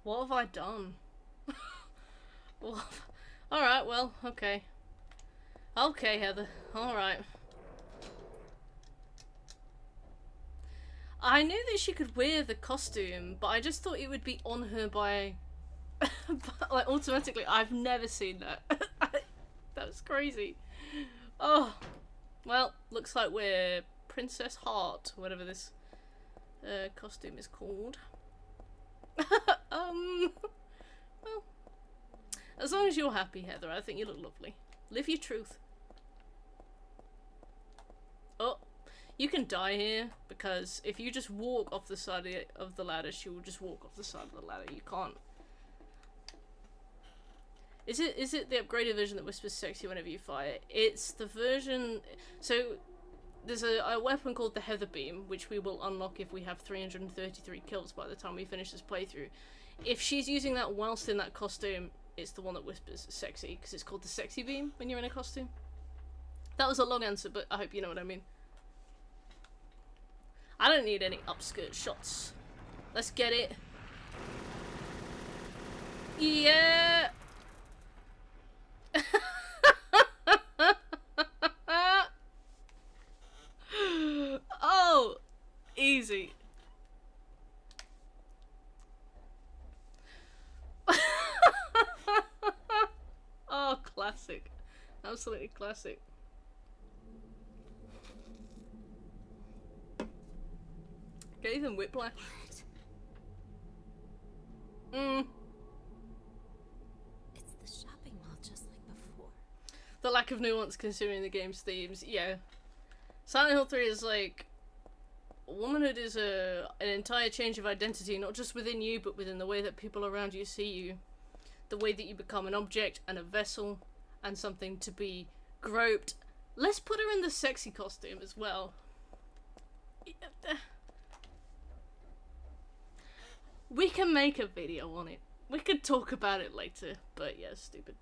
What have I done? Alright, well, okay. Okay, Heather. Alright. I knew that she could wear the costume, but I just thought it would be on her by... like, automatically. I've never seen that. That was crazy. Oh. Well, looks like we're Princess Heart, whatever this costume is called. Well, as long as you're happy, Heather, I think you look lovely. Live your truth. Oh, you can die here, because if you just walk off the side of the ladder, she will just walk off the side of the ladder. You can't. Is it the upgraded version that whispers sexy whenever you fire? It's the version... So, there's a weapon called the Heather Beam, which we will unlock if we have 333 kills by the time we finish this playthrough. If she's using that whilst in that costume, it's the one that whispers sexy, because it's called the Sexy Beam when you're in a costume. That was a long answer, but I hope you know what I mean. I don't need any upskirt shots. Let's get it. Yeah! Oh! Easy. Oh, classic. Absolutely classic. Gave him whiplash. It's the shopping mall just like before. The lack of nuance considering the game's themes, yeah. Silent Hill 3 is like... Womanhood is an entire change of identity, not just within you, but within the way that people around you see you. The way that you become an object and a vessel and something to be groped. Let's put her in the sexy costume as well. We can make a video on it. We could talk about it later, but yeah, stupid.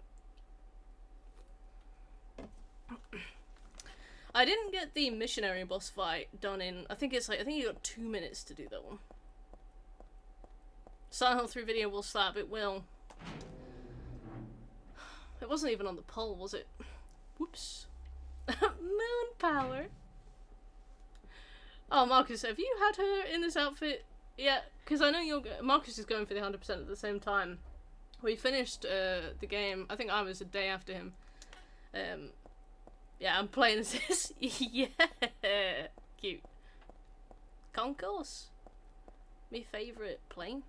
I didn't get the missionary boss fight done in, I think you got 2 minutes to do that one. Silent Hill 3 video will slap, it will. It wasn't even on the poll, was it? Whoops. Moon power. Oh, Marcus, have you had her in this outfit? Yeah, because I know Marcus is going for the 100% at the same time. We finished the game, I think I was a day after him. Yeah, I'm playing as this. Yeah, cute. Concourse. My favourite plane.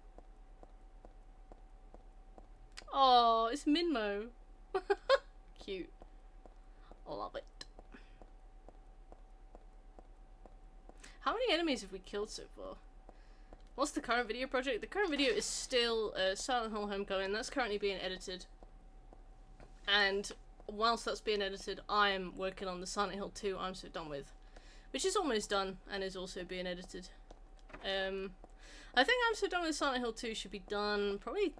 Oh, it's Minmo. Cute. Love it. How many enemies have we killed so far? What's the current video project? The current video is still Silent Hill Homecoming. That's currently being edited. And whilst that's being edited, I'm working on the Silent Hill 2 I'm So Done With, which is almost done and is also being edited. I think I'm So Done With Silent Hill 2 should be done probably,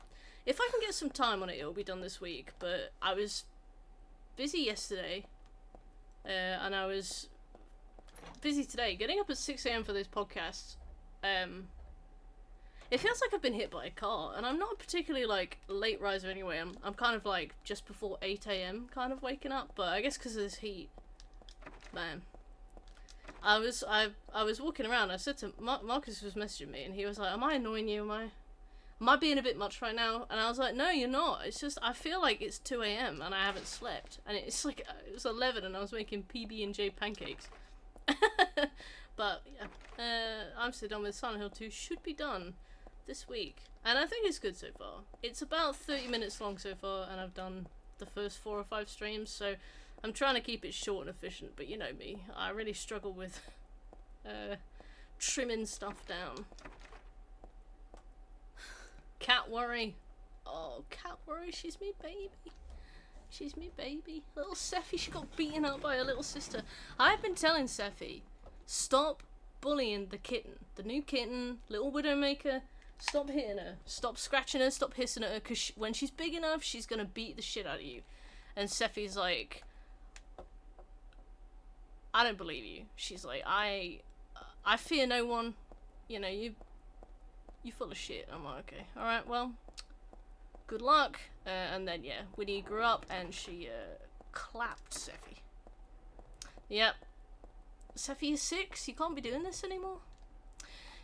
if I can get some time on it, it'll be done this week. But I was busy yesterday, and I was busy today. Getting up at 6 AM for this podcast, it feels like I've been hit by a car, and I'm not a particularly, like, late riser anyway. I'm kind of, like, just before 8 AM kind of waking up, but I guess because of this heat, man. I was walking around, I said to Marcus was messaging me, and he was like, am I annoying you? Am I being a bit much right now? And I was like, no, you're not. It's just, I feel like it's 2 AM, and I haven't slept. And it's like, it was 11, and I was making PB&J pancakes. But, yeah. I'm So Done With Silent Hill 2 should be done this week, and I think it's good so far. It's about 30 minutes long so far, and I've done the first 4 or 5 streams, so I'm trying to keep it short and efficient, but you know me, I really struggle with trimming stuff down. Cat Worry. Oh, Cat Worry, she's me baby. She's me baby. Little Seffi, she got beaten up by her little sister. I've been telling Seffi, stop bullying the kitten. The new kitten, little Widowmaker. Stop hitting her. Stop scratching her. Stop hissing at her. Because when she's big enough, she's going to beat the shit out of you. And Seffi's like, I don't believe you. She's like, I fear no one. You know, you full of shit. I'm like, okay. Alright, well, good luck. And then, yeah, Winnie grew up and she clapped Seffi. Yep. Seffi is 6. You can't be doing this anymore.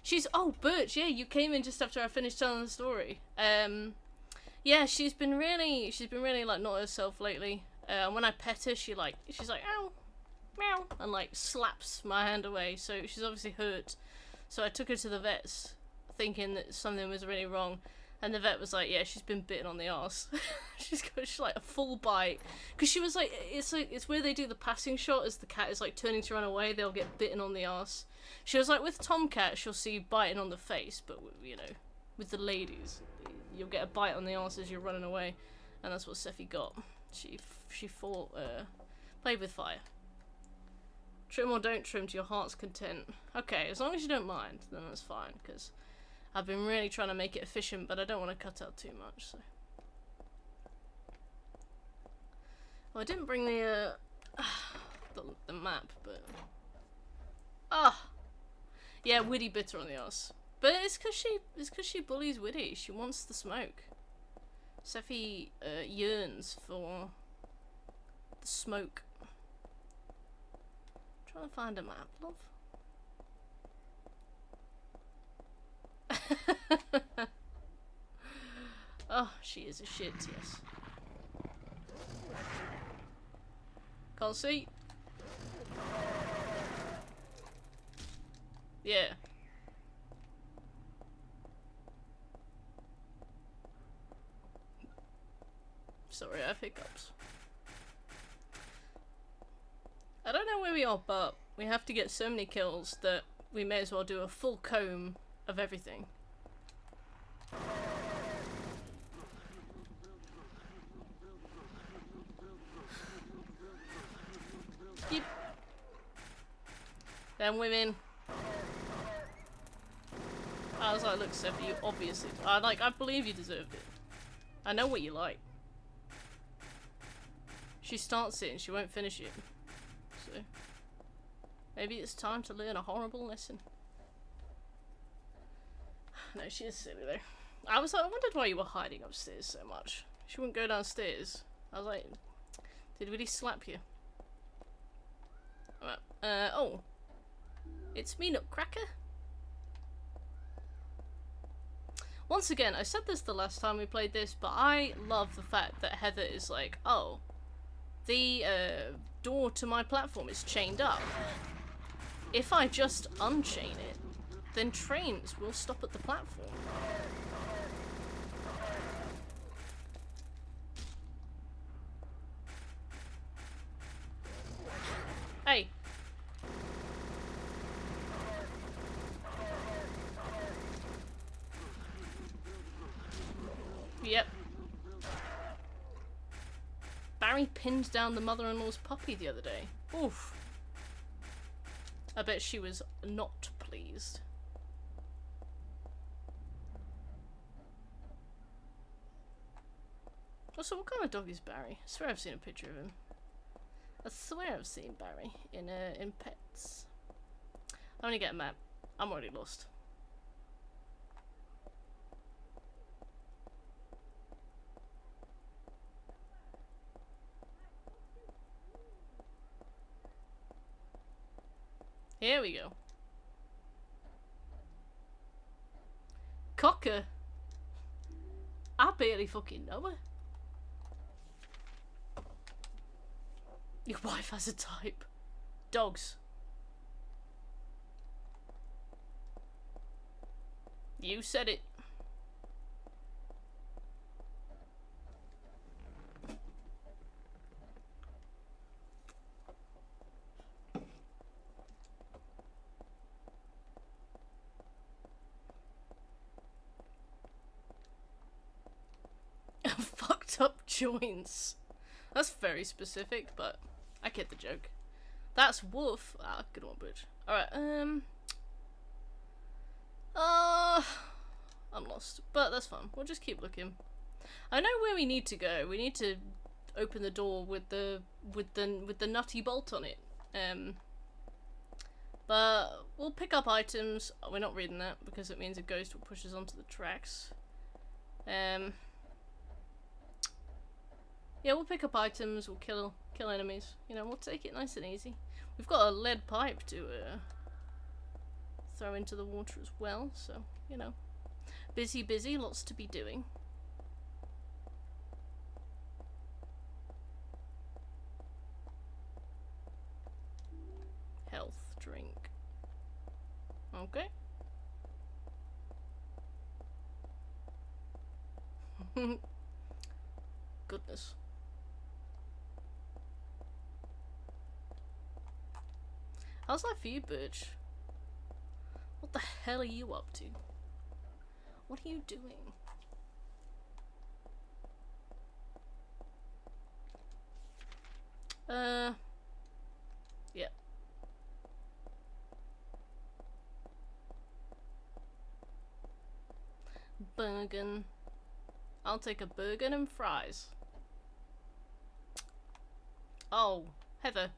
She's, oh, Birch, yeah, you came in just after I finished telling the story. Yeah, she's been really, like, not herself lately. When I pet her, she's like, ow, meow, and, like, slaps my hand away, so she's obviously hurt. So I took her to the vets, thinking that something was really wrong, and the vet was like, yeah, she's been bitten on the arse. she's like, a full bite. Because she was like, it's where they do the passing shot as the cat is, like, turning to run away, they'll get bitten on the arse. She was like, with Tomcat, she'll see biting on the face, but, you know, with the ladies, you'll get a bite on the arse as you're running away, and that's what Seffi got. She fought, played with fire. Trim or don't trim to your heart's content. Okay, as long as you don't mind, then that's fine, because I've been really trying to make it efficient, but I don't want to cut out too much, so. Well, I didn't bring the map, but... Yeah, Widdy bit her on the arse. But it's cause she bullies Widdy. She wants the smoke. Seffi yearns for the smoke. I'm trying to find a map, love. Oh, she is a shit, yes. Can't see. Yeah. Sorry, I have hiccups. I don't know where we are, but we have to get so many kills that we may as well do a full comb of everything. Yep. Then women. I was like, look, Seffi, you obviously... I believe you deserved it. I know what you like. She starts it and she won't finish it. So... maybe it's time to learn a horrible lesson. No, she is silly though. I was like, I wondered why you were hiding upstairs so much. She wouldn't go downstairs. I was like, did Willie slap you? Alright, oh. It's me, Nutcracker. Once again, I said this the last time we played this, but I love the fact that Heather is like, oh, the door to my platform is chained up. If I just unchain it, then trains will stop at the platform. Hey. Yep. Barry pinned down the mother-in-law's puppy the other day. Oof. I bet she was not pleased. Also, what kind of dog is Barry? I swear I've seen a picture of him. I swear I've seen Barry in Pets. I'm gonna get a map. I'm already lost. Here we go. Cocker. I barely fucking know her. Your wife has a type. Dogs. You said it. Fucked up joints. That's very specific, but I get the joke. That's Wolf. Ah, good one, bitch. Alright, I'm lost, but that's fine. We'll just keep looking. I know where we need to go. We need to open the door with the nutty bolt on it. But we'll pick up items. Oh, we're not reading that because it means a ghost will push us onto the tracks. Yeah, we'll pick up items. We'll kill enemies. You know, we'll take it nice and easy. We've got a lead pipe to throw into the water as well, so, you know. Busy, lots to be doing. Health drink. Okay. Goodness. How's life for you, Birch? What the hell are you up to? What are you doing? Yeah. Burger. I'll take a burger and fries. Oh, Heather.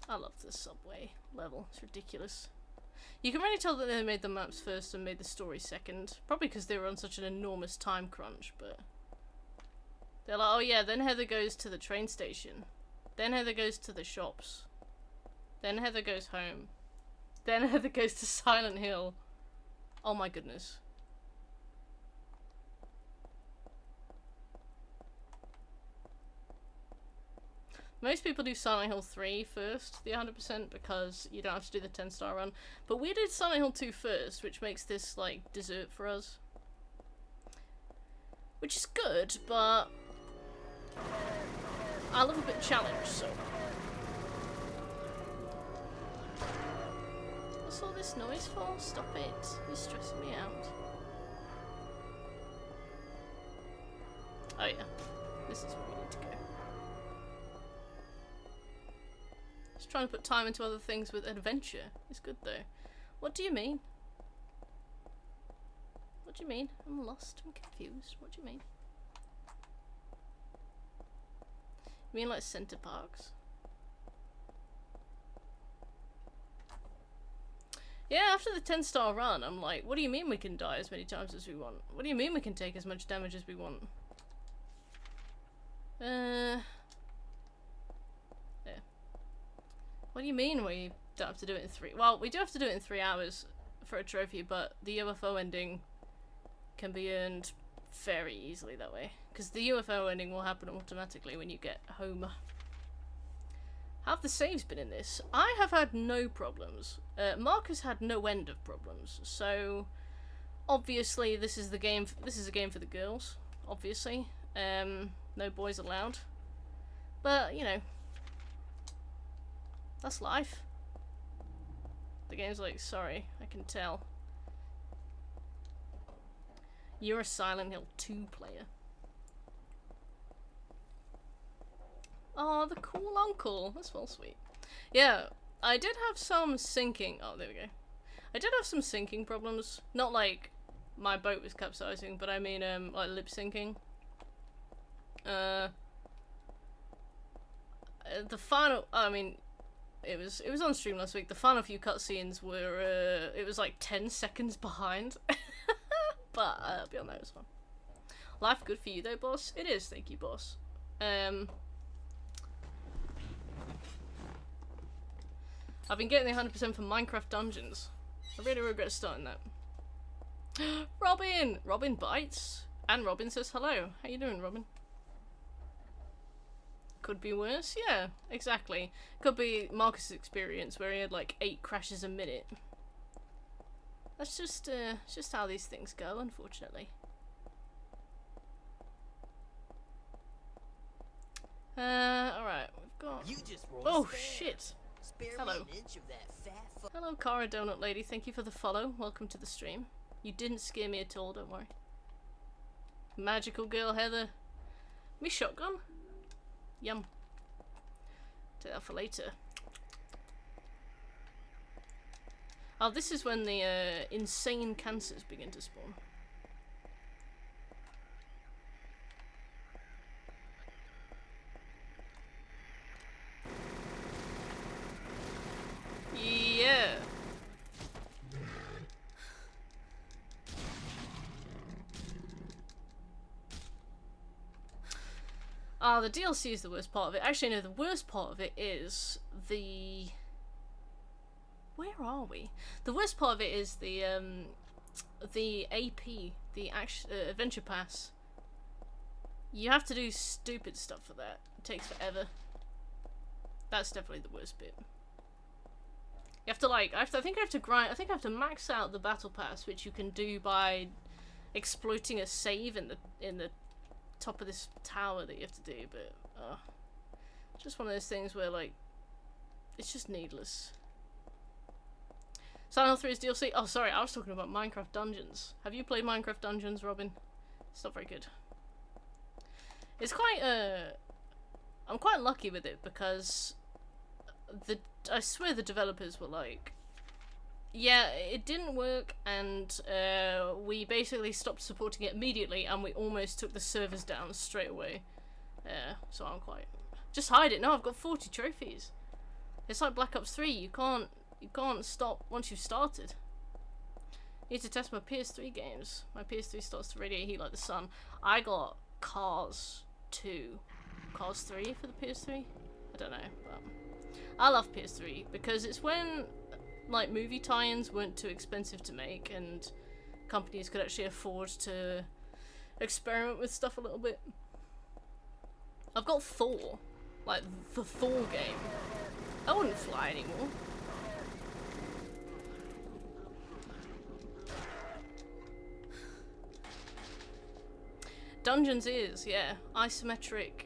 I love this subway level. It's ridiculous. You can really tell that they made the maps first and made the story second. Probably because they were on such an enormous time crunch, but... They're like, oh yeah, then Heather goes to the train station. Then Heather goes to the shops. Then Heather goes home. Then Heather goes to Silent Hill. Oh my goodness. Most people do Silent Hill 3 first, the 100%, because you don't have to do the 10-star run. But we did Silent Hill 2 first, which makes this, like, dessert for us. Which is good, but... I love a bit of challenge, so... What's all this noise for? Stop it. You're stressing me out. Oh yeah. This is where we need to go. Just trying to put time into other things with adventure. It's good though. What do you mean? What do you mean? I'm lost. I'm confused. What do you mean? You mean like Center Parks? Yeah, after the 10-star run, I'm like, what do you mean we can die as many times as we want? What do you mean we can take as much damage as we want? Yeah. What do you mean we don't have to do it in 3? Well, we do have to do it in 3 hours for a trophy, but the UFO ending can be earned very easily that way. Because the UFO ending will happen automatically when you get home. How have the saves been in this? I have had no problems. Mark has had no end of problems. So obviously this is a game for the girls. Obviously, no boys allowed. But you know, that's life. The game's like, sorry, I can tell. You're a Silent Hill 2 player. Oh, the cool uncle. That's well sweet. Yeah, I did have some sinking. Oh, there we go. I did have some sinking problems. Not like my boat was capsizing, but I mean, like lip syncing. The final. I mean, it was on stream last week. The final few cutscenes were. It was like 10 seconds behind. But beyond that, it was fun. Life good for you though, boss. It is. Thank you, boss. I've been getting the 100% for Minecraft Dungeons. I really regret starting that. Robin! Robin bites. And Robin says hello. How you doing, Robin? Could be worse. Yeah, exactly. Could be Marcus' experience where he had like 8 crashes a minute. That's just how these things go, unfortunately. Alright, we've got... Oh, shit! Hello. Hello, Cara Donut Lady. Thank you for the follow. Welcome to the stream. You didn't scare me at all, don't worry. Magical girl Heather. Me shotgun? Yum. Take that for later. Oh, this is when the insane cancers begin to spawn. Yeah. Ah, the DLC is the worst part of it. Actually, no, the worst part of it is the... Where are we? The worst part of it is the AP, the Adventure Pass. You have to do stupid stuff for that. It takes forever. That's definitely the worst bit. You have to like, I think I have to max out the Battle Pass, which you can do by exploiting a save in the top of this tower that you have to do. But just one of those things where like, it's just needless. Silent Hill 3's DLC? Oh, sorry, I was talking about Minecraft Dungeons. Have you played Minecraft Dungeons, Robin? It's not very good. It's quite, I'm quite lucky with it because I swear the developers were like, yeah, it didn't work and we basically stopped supporting it immediately and we almost took the servers down straight away. So I'm quite... Just hide it. No, I've got 40 trophies. It's like Black Ops 3. You can't stop once you've started. Need to test my PS3 games. My PS3 starts to radiate heat like the sun. I got Cars 2. Cars 3 for the PS3? I don't know, but I love PS3 because it's when like movie tie-ins weren't too expensive to make and companies could actually afford to experiment with stuff a little bit. I've got Thor. Like the Thor game. I wouldn't fly anymore. Dungeons is, yeah, isometric,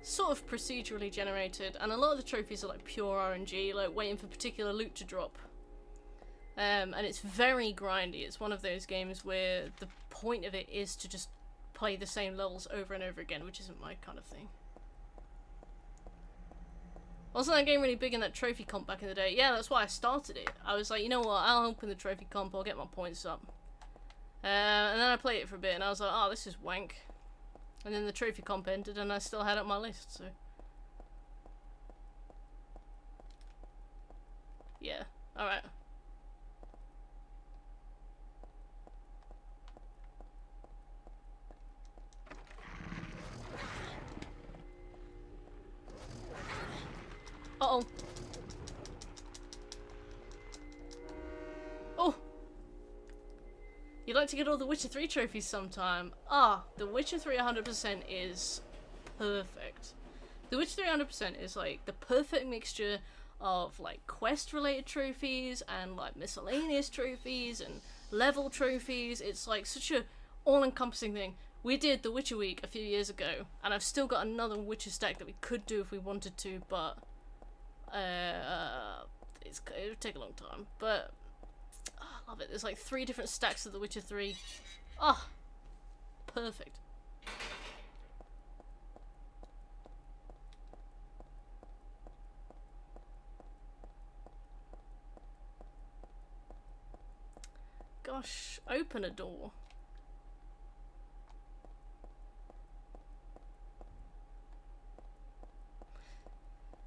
sort of procedurally generated, and a lot of the trophies are like pure RNG, like waiting for particular loot to drop. And it's very grindy. It's one of those games where the point of it is to just play the same levels over and over again, which isn't my kind of thing. Wasn't that game really big in that trophy comp back in the day? Yeah, that's why I started it. I was like, you know what, I'll open the trophy comp, I'll get my points up. And then I played it for a bit and I was like, oh, this is wank. And then the trophy comp ended and I still had it on my list, so. Yeah, alright. Uh-oh. Oh! You like to get all the Witcher 3 trophies sometime? Ah, the Witcher 3 100% is perfect. The Witcher 3 100% is like the perfect mixture of like quest related trophies and like miscellaneous trophies and level trophies. It's like such a all encompassing thing. We did the Witcher week a few years ago, and I've still got another Witcher stack that we could do if we wanted to, but it would take a long time. But I love it. There's like 3 different stacks of the Witcher 3. Ah, perfect. Gosh, open a door.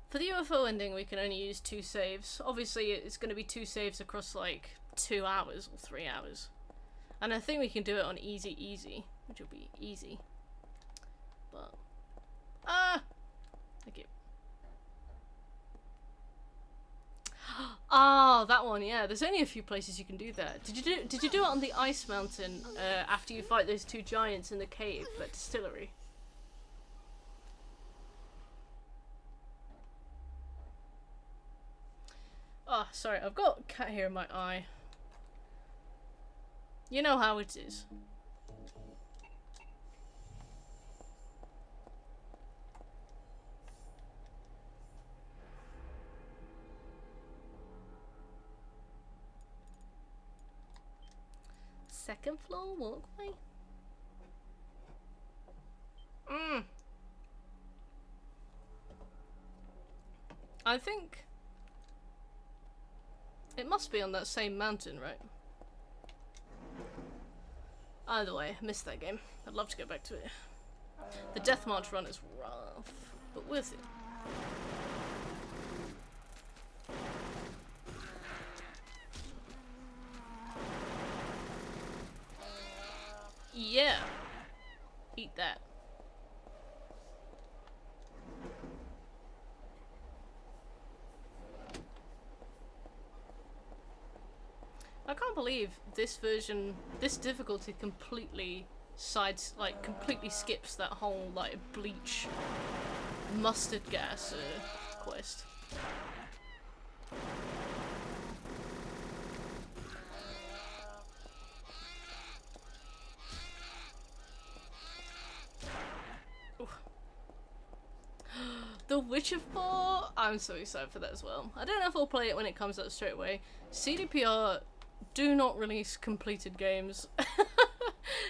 For the UFO ending, we can only use 2 saves. Obviously, it's going to be 2 saves across like 2 hours or 3 hours. And I think we can do it on easy, which will be easy. But thank you. Ah, that one, yeah. There's only a few places you can do that. Did you do it on the ice mountain after you fight those 2 giants in the cave at Distillery? Oh, sorry, I've got a cat hair in my eye. You know how it is. Second floor walkway? I think it must be on that same mountain, right? Either way, I missed that game. I'd love to go back to it. The Death March run is rough, but worth it. Yeah. Eat that. I can't believe this version, this difficulty completely completely skips that whole like bleach mustard gas quest. The Witcher 4? I'm so excited for that as well. I don't know if I'll play it when it comes out straight away. CDPR do not release completed games.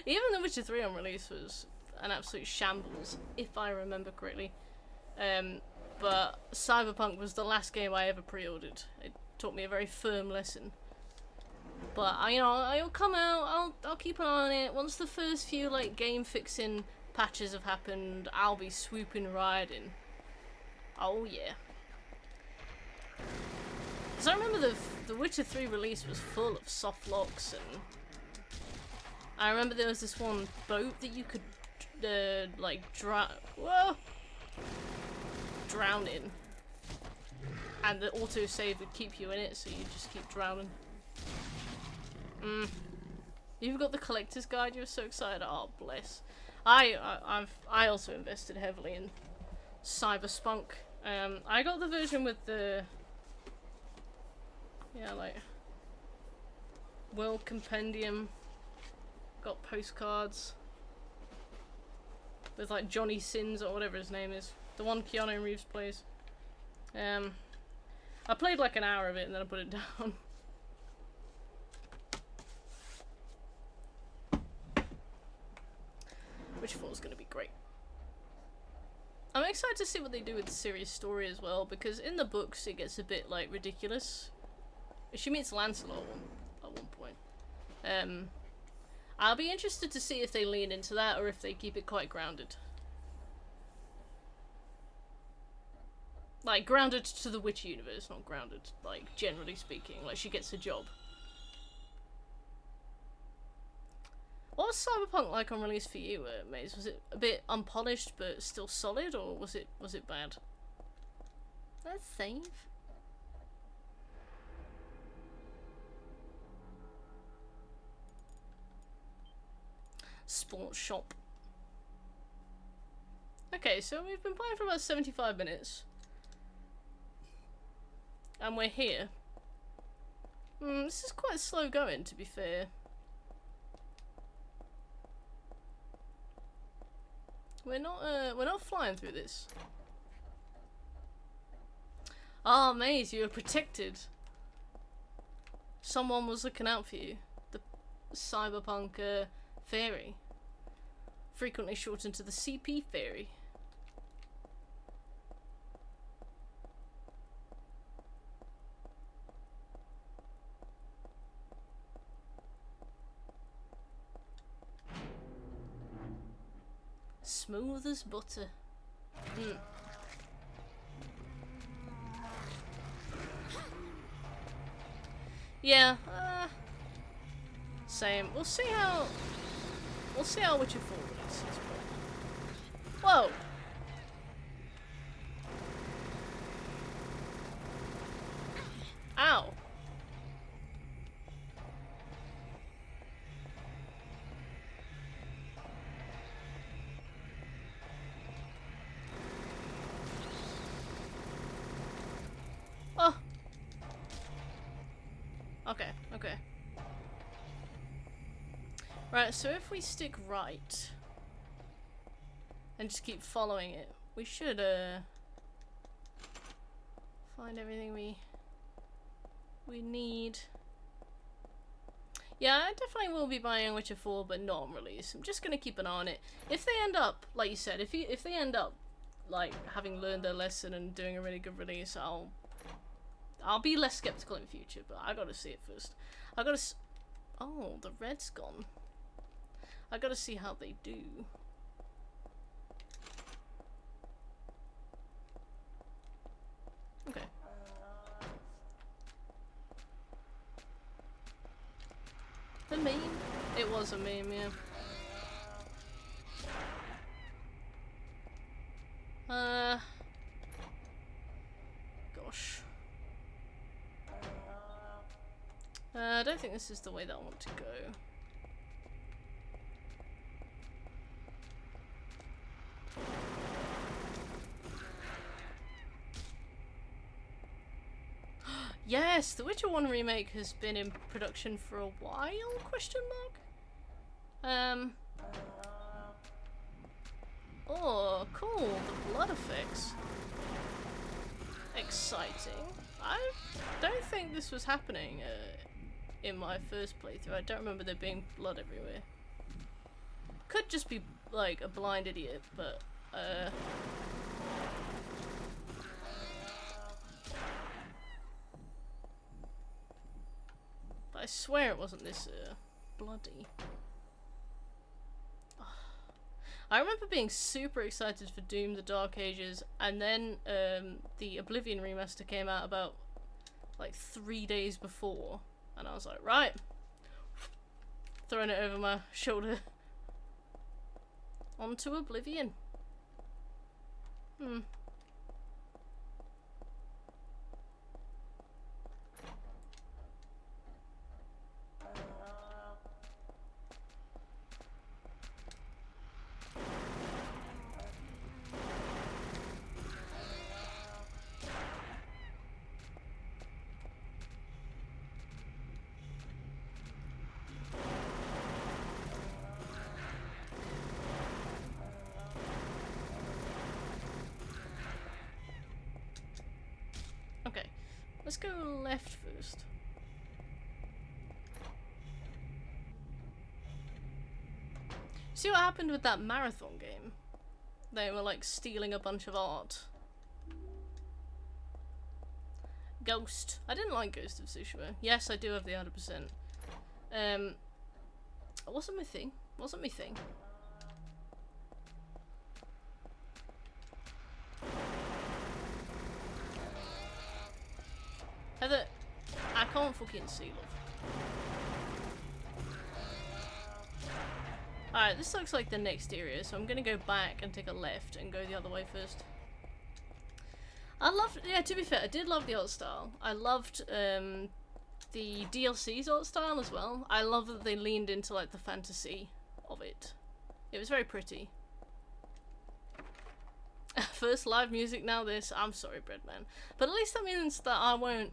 Even The Witcher 3 on release was an absolute shambles, if I remember correctly. But Cyberpunk was the last game I ever pre-ordered. It taught me a very firm lesson. But I'll come out. I'll keep an eye on it. Once the first few like game fixing patches have happened, I'll be swooping right in. Oh yeah. Because I remember the Witcher 3 release was full of soft locks, and I remember there was this one boat that you could like drown in, and the autosave would keep you in it, so you just keep drowning. You've got the collector's guide. You're so excited. Oh bless. I also invested heavily in Cyberspunk. I got the version with the like World Compendium. Got postcards with like Johnny Sins or whatever his name is, the one Keanu Reeves plays. I played like an hour of it and then I put it down. Which 4 is going to be great. I'm excited to see what they do with the Sirius story as well, because in the books it gets a bit like ridiculous. She meets Lancelot at one point. I'll be interested to see if they lean into that or if they keep it quite grounded. Like, grounded to the Witcher universe, not grounded, like, generally speaking. Like, she gets a job. What was Cyberpunk like on release for you, Maze? Was it a bit unpolished but still solid, or was it bad? Let's save. sports shop. Okay, so we've been playing for about 75 minutes. And we're here. This is quite slow going, to be fair. We're not flying through this. Ah, Maze, you were protected. Someone was looking out for you. The cyberpunk fairy. Frequently shortened to the CP fairy. Smooth as butter. Yeah, same. We'll see how Witcher 4 releases. Whoa! Ow! Oh! Okay, okay. Right, so if we stick right and just keep following it, we should find everything we need. Yeah, I definitely will be buying Witcher 4, but not on release. I'm just gonna keep an eye on it. If they end up, like you said, if they end up like having learned their lesson and doing a really good release, I'll be less skeptical in future, but I gotta see it first. I gotta oh, the red's gone. I gotta see how they do. Okay. The meme? It was a meme, yeah. Gosh. I don't think this is the way that I want to go. Yes, the Witcher 1 remake has been in production for a while, question mark? Oh, cool, the blood effects. Exciting. I don't think this was happening in my first playthrough. I don't remember there being blood everywhere. Could just be like a blind idiot, but I swear it wasn't this bloody. I remember being super excited for Doom: The Dark Ages, and then the Oblivion remaster came out about like 3 days before, and I was like, right, throwing it over my shoulder onto Oblivion. Okay, let's go left first. See what happened with that marathon game? They were like stealing a bunch of art. Ghost. I didn't like Ghost of Tsushima. Yes, I do have the 100%. It wasn't my thing. Wasn't my thing. Heather, I can't fucking see, love. Alright, this looks like the next area, so I'm gonna go back and take a left and go the other way first. I loved, yeah, to be fair, I did love the art style. I loved the DLC's art style as well. I love that they leaned into like the fantasy of it. It was very pretty. First live music, now this. I'm sorry, Breadman. But at least that means that I won't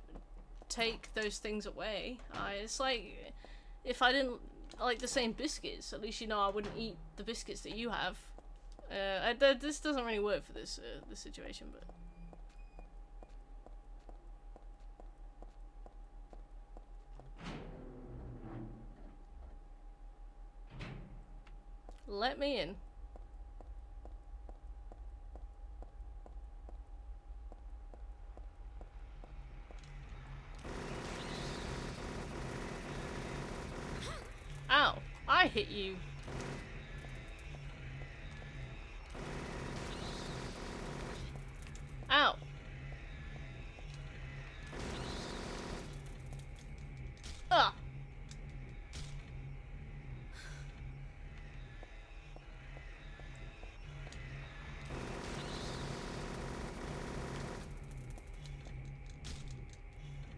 take those things away. It's like, if I didn't like the same biscuits, at least you know I wouldn't eat the biscuits that you have. This doesn't really work for this situation, but... Let me in. Ow! I hit you. Ow. Ah.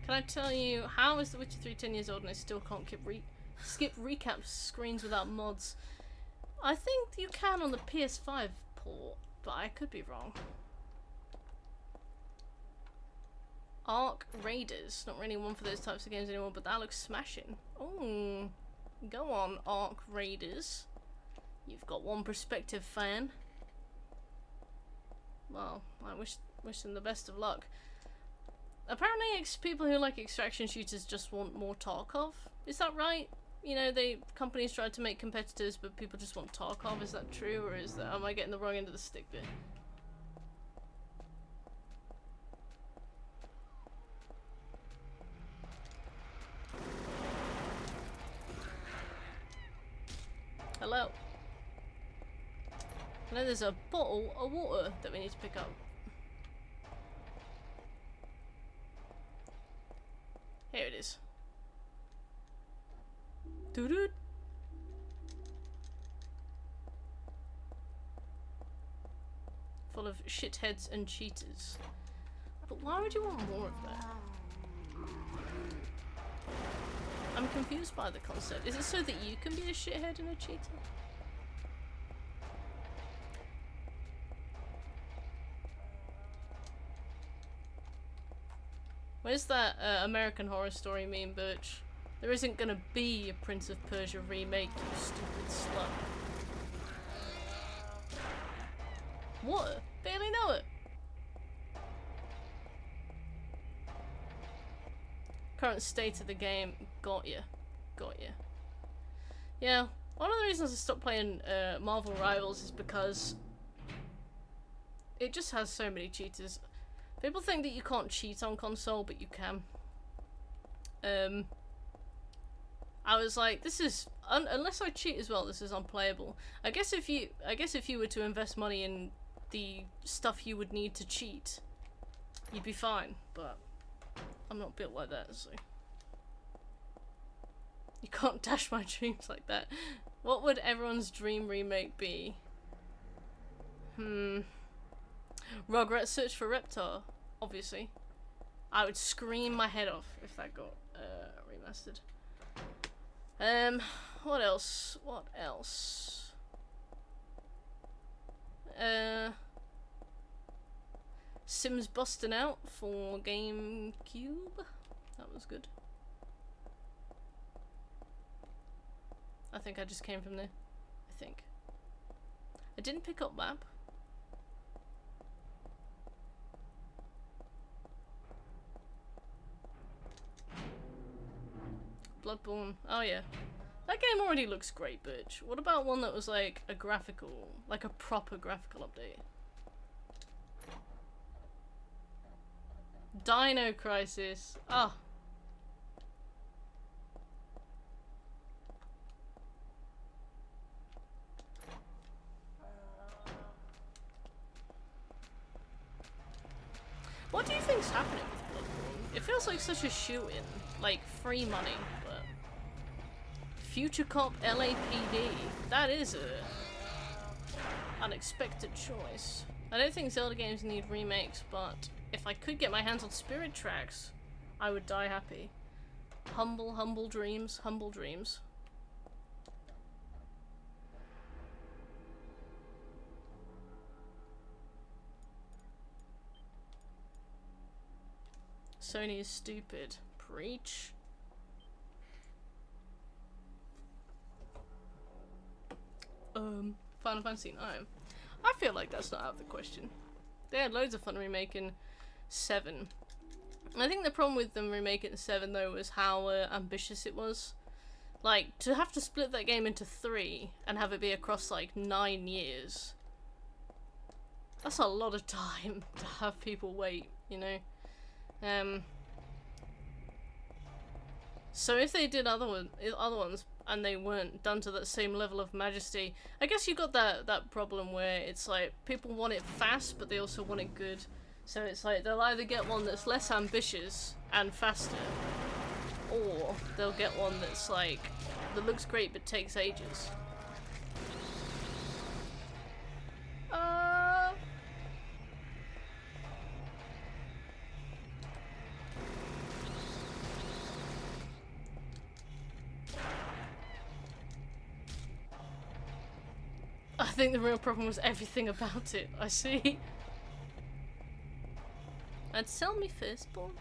Can I tell you, how is The Witcher 3 10 years old and I still can't skip recap screens without mods? I think you can on the PS5 port, but I could be wrong. Ark Raiders, not really one for those types of games anymore, but that looks smashing. Oh, go on, Ark Raiders. You've got one perspective, fan. Well, I wish them the best of luck. Apparently, people who like extraction shooters just want more Tarkov. Is that right? You know, companies tried to make competitors, but people just want Tarkov. Is that true, or am I getting the wrong end of the stick there? Hello. I know there's a bottle of water that we need to pick up. Here it is. Doo-doo. Full of shitheads and cheaters. But why would you want more of that? I'm confused by the concept. Is it so that you can be a shithead and a cheater? Where's that American Horror Story meme, Birch? There isn't gonna be a Prince of Persia remake, you stupid slut. What? Barely know it. Current state of the game, got ya. Got ya. Yeah, one of the reasons I stopped playing Marvel Rivals is because it just has so many cheaters. People think that you can't cheat on console, but you can. I was like, this is unless I cheat as well, this is unplayable. I guess if you were to invest money in the stuff you would need to cheat, you'd be fine. But I'm not built like that, so you can't dash my dreams like that. What would everyone's dream remake be? Rugrats Search for Reptar, obviously. I would scream my head off if that got remastered. What else? What else? Sims Busting Out for GameCube. That was good. I think I just came from there. I think. I didn't pick up map. Bloodborne. Oh yeah. That game already looks great, bitch. What about one that was like a proper graphical update? Dino Crisis. Ah. What do you think's happening with Bloodborne? It feels like such a shoe-in. Like, free money, but... Future Cop LAPD. That is a unexpected choice. I don't think Zelda games need remakes, but if I could get my hands on Spirit Tracks, I would die happy. Humble dreams, humble dreams. Sony is stupid. Preach. Final Fantasy 9. I feel like that's not out of the question. They had loads of fun remaking 7. I think the problem with them remaking 7 though was how ambitious it was. Like, to have to split that game into 3 and have it be across like 9 years. That's a lot of time to have people wait, you know? So if they did other ones and they weren't done to that same level of majesty, I guess you got that problem where it's like people want it fast but they also want it good. So it's like they'll either get one that's less ambitious and faster, or they'll get one that's like that looks great but takes ages. I think the real problem was everything about it. I see. And sell me Firstborn.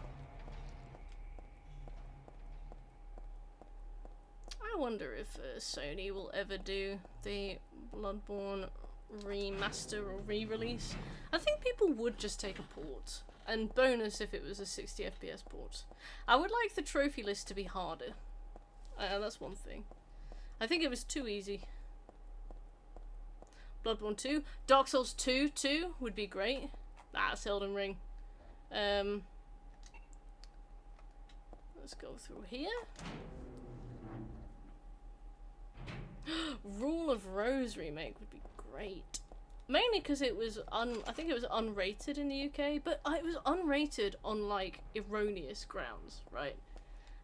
I wonder if Sony will ever do the Bloodborne remaster or re-release. I think people would just take a port. And bonus if it was a 60 FPS port. I would like the trophy list to be harder. That's one thing. I think it was too easy. Bloodborne 2. Dark Souls 2 too would be great. That's Elden Ring. Let's go through here. Rule of Rose remake would be great. Mainly because it was I think it was unrated in the UK, but it was unrated on like erroneous grounds, right?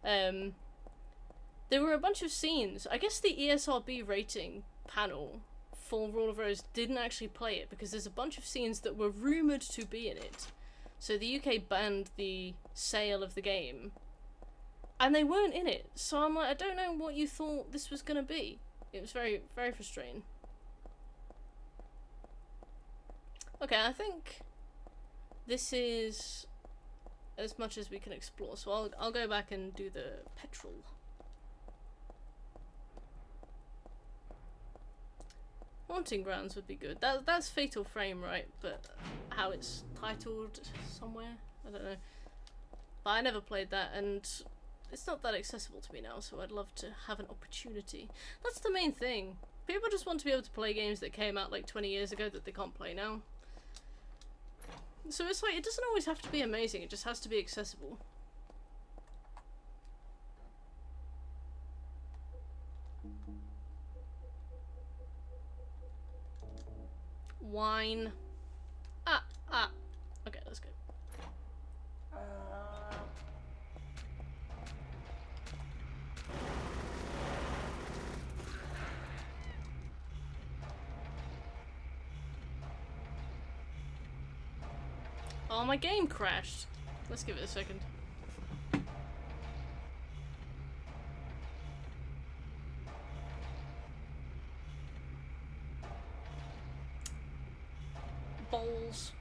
There were a bunch of scenes. I guess the ESRB rating panel for Rule of Rose didn't actually play it because there's a bunch of scenes that were rumoured to be in it. So the UK banned the sale of the game. And they weren't in it. So I'm like, I don't know what you thought this was going to be. It was very, very frustrating. Okay, I think this is as much as we can explore. So I'll go back and do the petrol. Haunting Grounds would be good. That's Fatal Frame, right? But how it's titled somewhere? I don't know. But I never played that, and it's not that accessible to me now, so I'd love to have an opportunity. That's the main thing. People just want to be able to play games that came out like 20 years ago that they can't play now. So it's like, it doesn't always have to be amazing, it just has to be accessible. Wine. Okay, let's go. Oh, my game crashed. Let's give it a second. Balls.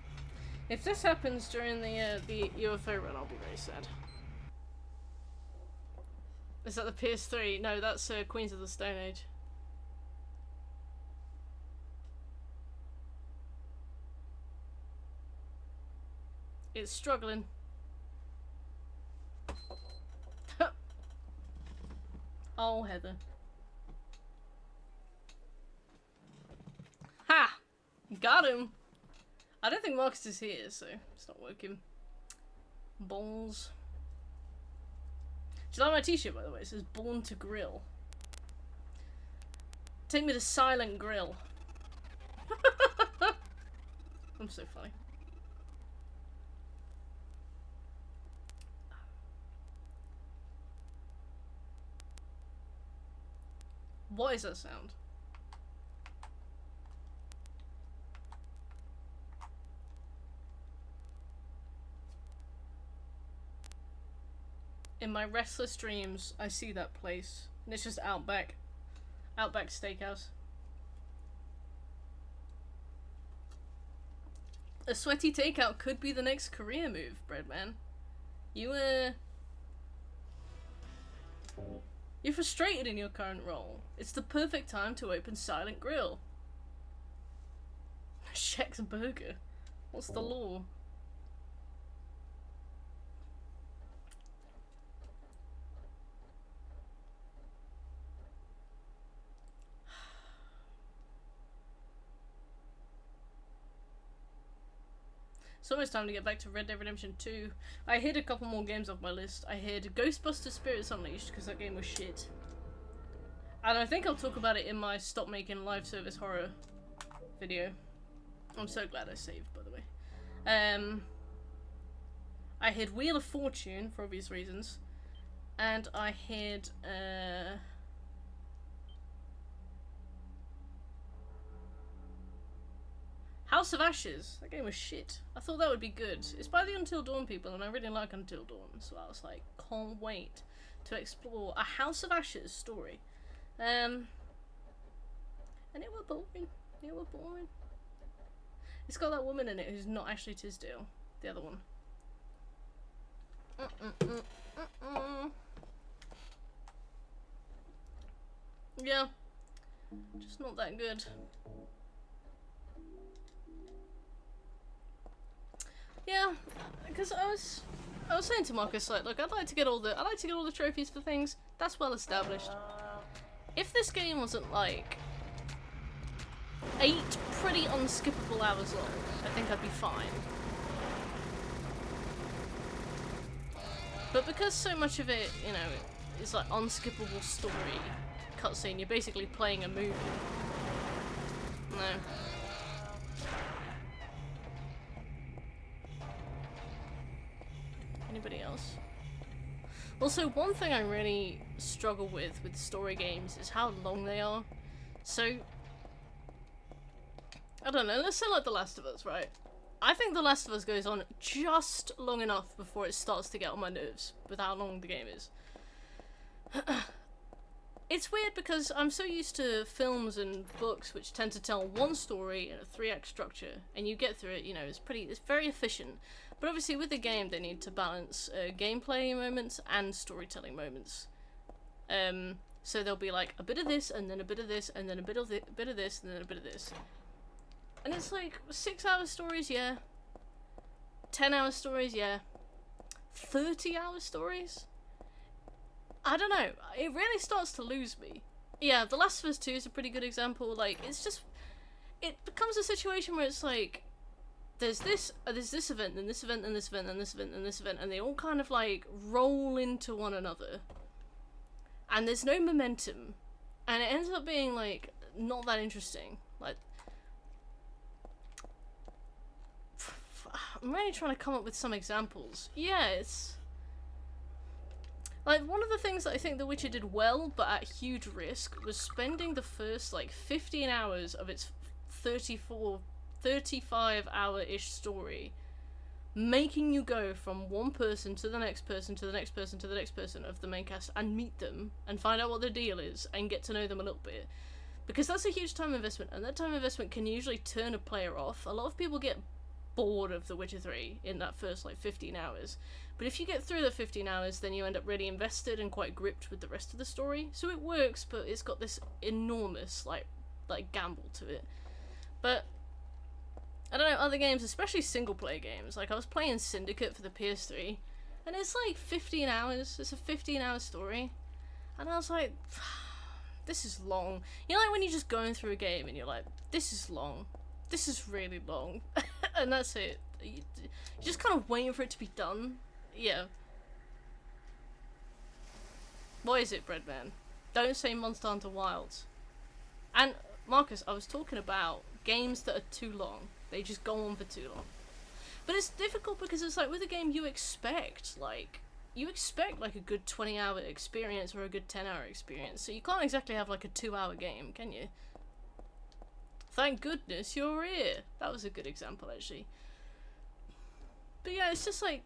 If this happens during the UFO run, I'll be very sad. Is that the PS3? No, that's Queens of the Stone Age. It's struggling. Oh, Heather. Ha! Got him! I don't think Marcus is here, so it's not working. Balls. Do you like my t-shirt, by the way? It says Born to Grill. Take me to Silent Grill. I'm so funny. What is that sound? In my restless dreams, I see that place, and it's just Outback. Outback Steakhouse. A sweaty takeout could be the next career move, Breadman. You're frustrated in your current role. It's the perfect time to open Silent Grill. Shek's Burger. What's the law? It's almost time to get back to Red Dead Redemption 2. I hid a couple more games off my list. I hid Ghostbusters Spirits Unleashed because that game was shit. And I think I'll talk about it in my Stop Making Live Service Horror video. I'm so glad I saved, by the way. I hid Wheel of Fortune for obvious reasons. And I hid House of Ashes. That game was shit. I thought that would be good. It's by the Until Dawn people, and I really like Until Dawn, so I was like, can't wait to explore a House of Ashes story. And it were boring. It were boring. It's got that woman in it who's not Ashley Tisdale, the other one. Yeah, just not that good. Yeah, because I was saying to Marcus, like, look, I'd like to get all the trophies for things. That's well established. If this game wasn't like 8 pretty unskippable hours long, I think I'd be fine. But because so much of it, you know, is like unskippable story cutscene, you're basically playing a movie. No. Anybody else? Also, one thing I really struggle with story games is how long they are. So, I don't know, let's say like The Last of Us, right? I think The Last of Us goes on just long enough before it starts to get on my nerves with how long the game is. It's weird because I'm so used to films and books which tend to tell one story in a 3-act structure, and you get through it, you know, it's very efficient. But obviously with the game they need to balance gameplay moments and storytelling moments. So there'll be like a bit of this, and then a bit of this, and then a bit of this, and then a bit of this. And it's like 6-hour stories, yeah. 10-hour stories, yeah. 30-hour stories? I don't know, it really starts to lose me. Yeah, The Last of Us 2 is a pretty good example. Like, it's just, it becomes a situation where it's like, there's this event, and this event, and this event, and this event, and this event, and they all kind of like roll into one another. And there's no momentum. And it ends up being like, not that interesting. Like, I'm really trying to come up with some examples. Yeah, it's like, one of the things that I think The Witcher did well, but at huge risk, was spending the first, like, 15 hours of its 35-hour-ish story making you go from one person to the next person to the next person to the next person of the main cast and meet them and find out what their deal is and get to know them a little bit. Because that's a huge time investment, and that time investment can usually turn a player off. A lot of people get bored of The Witcher 3 in that first, like, 15 hours. But if you get through the 15 hours, then you end up really invested and quite gripped with the rest of the story. So it works, but it's got this enormous, like gamble to it. But, I don't know, other games, especially single-player games, like I was playing Syndicate for the PS3, and it's like 15 hours, it's a 15-hour story, and I was like, this is long. You know, like when you're just going through a game and you're like, this is long. This is really long. And that's it. You're just kind of waiting for it to be done. Yeah. What is it, Breadman? Don't say Monster Hunter Wilds. And, Marcus, I was talking about games that are too long. They just go on for too long. But it's difficult because it's like, with a game you expect a good 20-hour experience or a good 10-hour experience. So you can't exactly have like a 2-hour game, can you? Thank goodness you're here. That was a good example, actually. But yeah, it's just like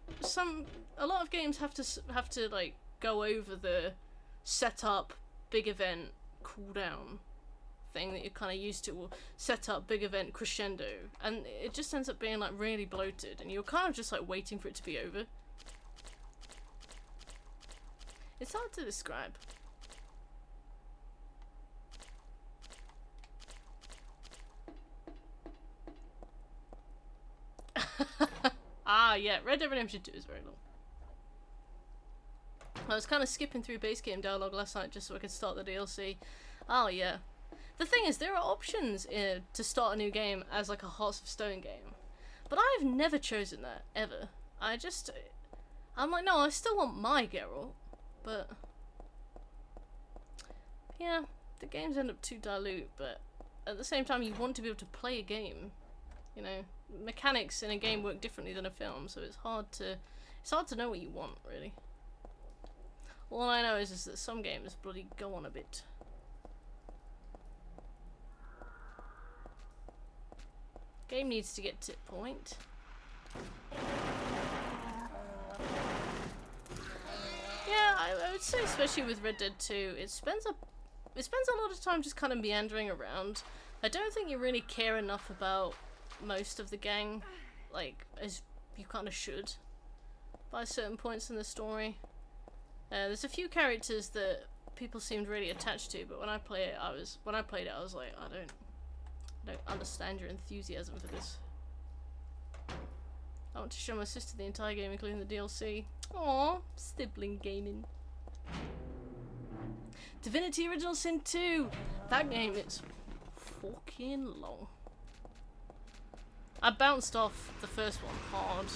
a lot of games have to like go over the setup, big event, cooldown thing that you're kind of used to, or set up, big event, crescendo, and it just ends up being like really bloated, and you're kind of just like waiting for it to be over. It's hard to describe. Ah, yeah, Red Dead Redemption 2 is very long. I was kind of skipping through base game dialogue last night just so I could start the DLC. Oh, yeah. The thing is, there are options to start a new game as like a Hearts of Stone game. But I've never chosen that, ever. I'm like, no, I still want my Geralt. But, yeah, the games end up too dilute, but at the same time, you want to be able to play a game. You know, mechanics in a game work differently than a film, so it's hard to know what you want, really. All I know is that some games bloody go on a bit. Game needs to get to point. Yeah, I would say, especially with Red Dead 2, it spends a lot of time just kind of meandering around. I don't think you really care enough about most of the gang, like, as you kind of should, by certain points in the story. There's a few characters that people seemed really attached to, but when I played it, I was like, I don't understand your enthusiasm for this. I want to show my sister the entire game, including the DLC. Aww, sibling gaming. Divinity Original Sin 2! That game is fucking long. I bounced off the first one hard.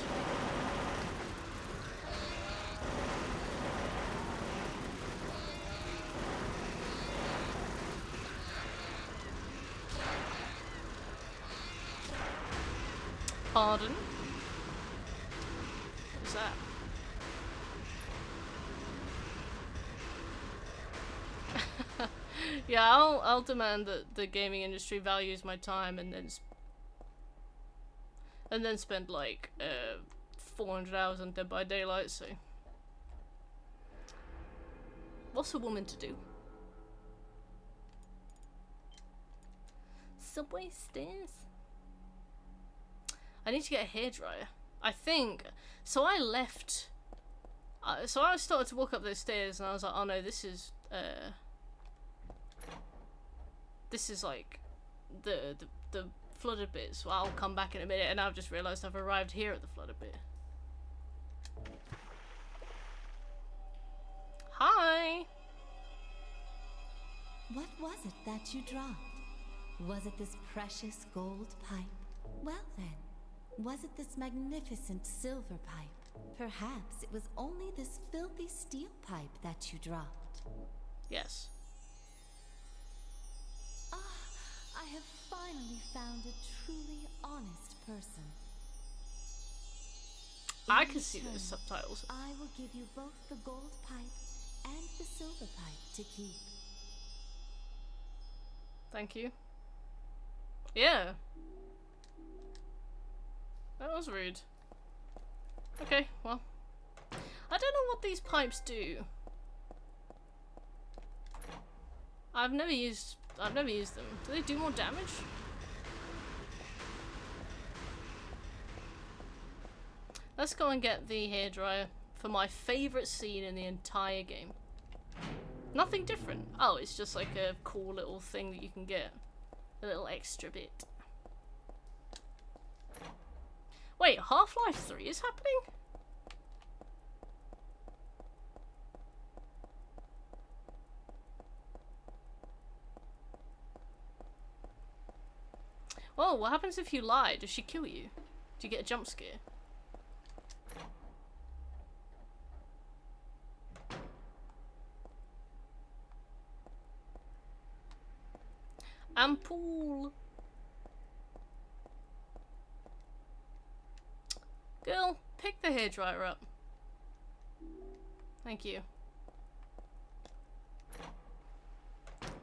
Pardon? What was that? Yeah, I'll demand that the gaming industry values my time and then spend like 400 hours on Dead by Daylight. So, what's a woman to do? Subway stairs. I need to get a hairdryer. I think so. I left. So I started to walk up those stairs, and I was like, "Oh no, this is like the flooded bit." So I'll come back in a minute, and I've just realised I've arrived here at the flooded bit. Hi. What was it that you dropped? Was it this precious gold pipe? Well then, was it this magnificent silver pipe? Perhaps it was only this filthy steel pipe that you dropped. Yes. Ah, I have finally found a truly honest person. I can see those subtitles. I will give you both the gold pipe and the silver pipe to keep. Thank you. Yeah. That was rude. Okay, well. I don't know what these pipes do. I've never used them. Do they do more damage? Let's go and get the hairdryer for my favourite scene in the entire game. Nothing different. Oh, it's just like a cool little thing that you can get. A little extra bit. Wait, Half-Life 3 is happening? Oh, what happens if you lie? Does she kill you? Do you get a jump scare? Ampoule. Girl, pick the hairdryer up. Thank you.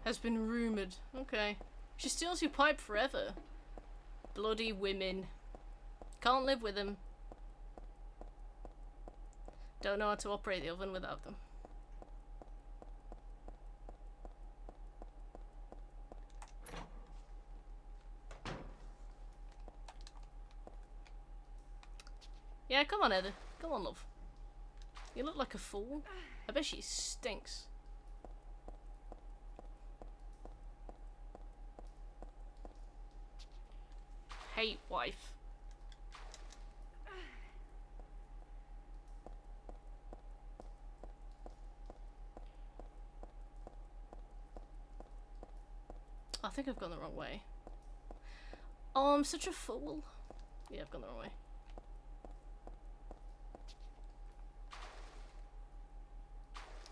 Has been rumoured. Okay. She steals your pipe forever. Bloody women. Can't live with them. Don't know how to operate the oven without them. Yeah, come on, Heather. Come on, love. You look like a fool. I bet she stinks. Hate wife. I think I've gone the wrong way. Oh, I'm such a fool. Yeah, I've gone the wrong way.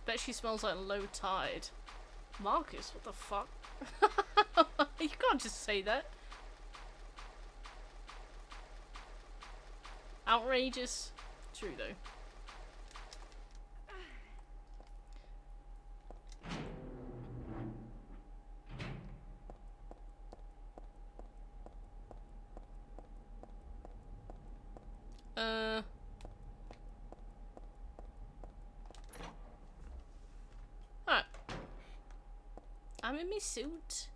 Bet she smells like low tide. Marcus, what the fuck? You can't just say that. Outrageous. True though. Alright. I'm in my suit.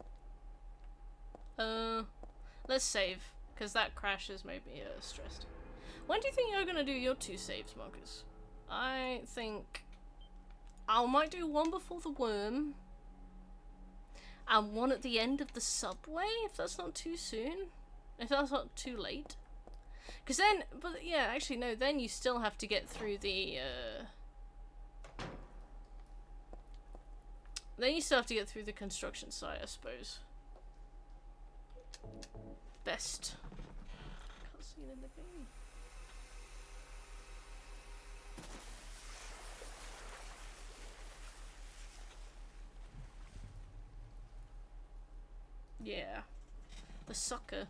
Let's save, because that crash has made me stressed. When do you think you're gonna do your 2 saves, Marcus? I think I might do one before the worm and one at the end of the subway, if that's not too soon. If that's not too late. Because then, but yeah, actually no, then you still have to get through the, then you still have to get through the construction site, I suppose. Best cutscene in the game. Yeah. The sucker.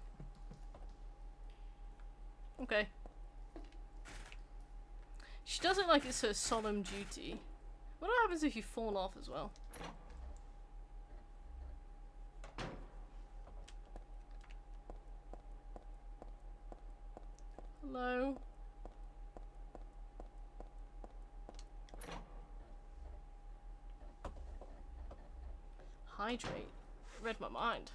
Okay. She does it like it's her solemn duty. What happens if you fall off as well? Hello? Hydrate. Read my mind.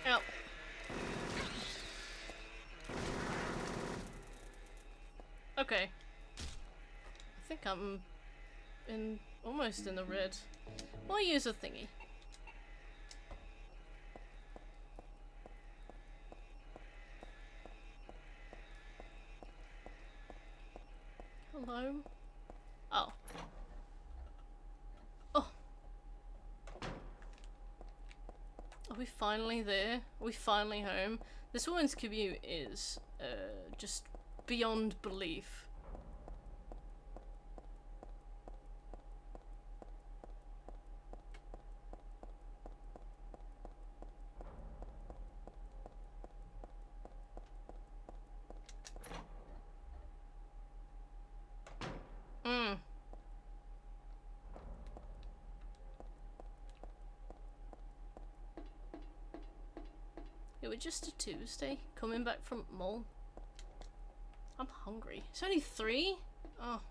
Yep. Okay. I think I'm almost in the red. We'll use a thingy. Hello? Oh. Oh. Are we finally there? Are we finally home? This woman's commute is just beyond belief. It was just a Tuesday, coming back from mall. I'm hungry. It's only 3? Oh.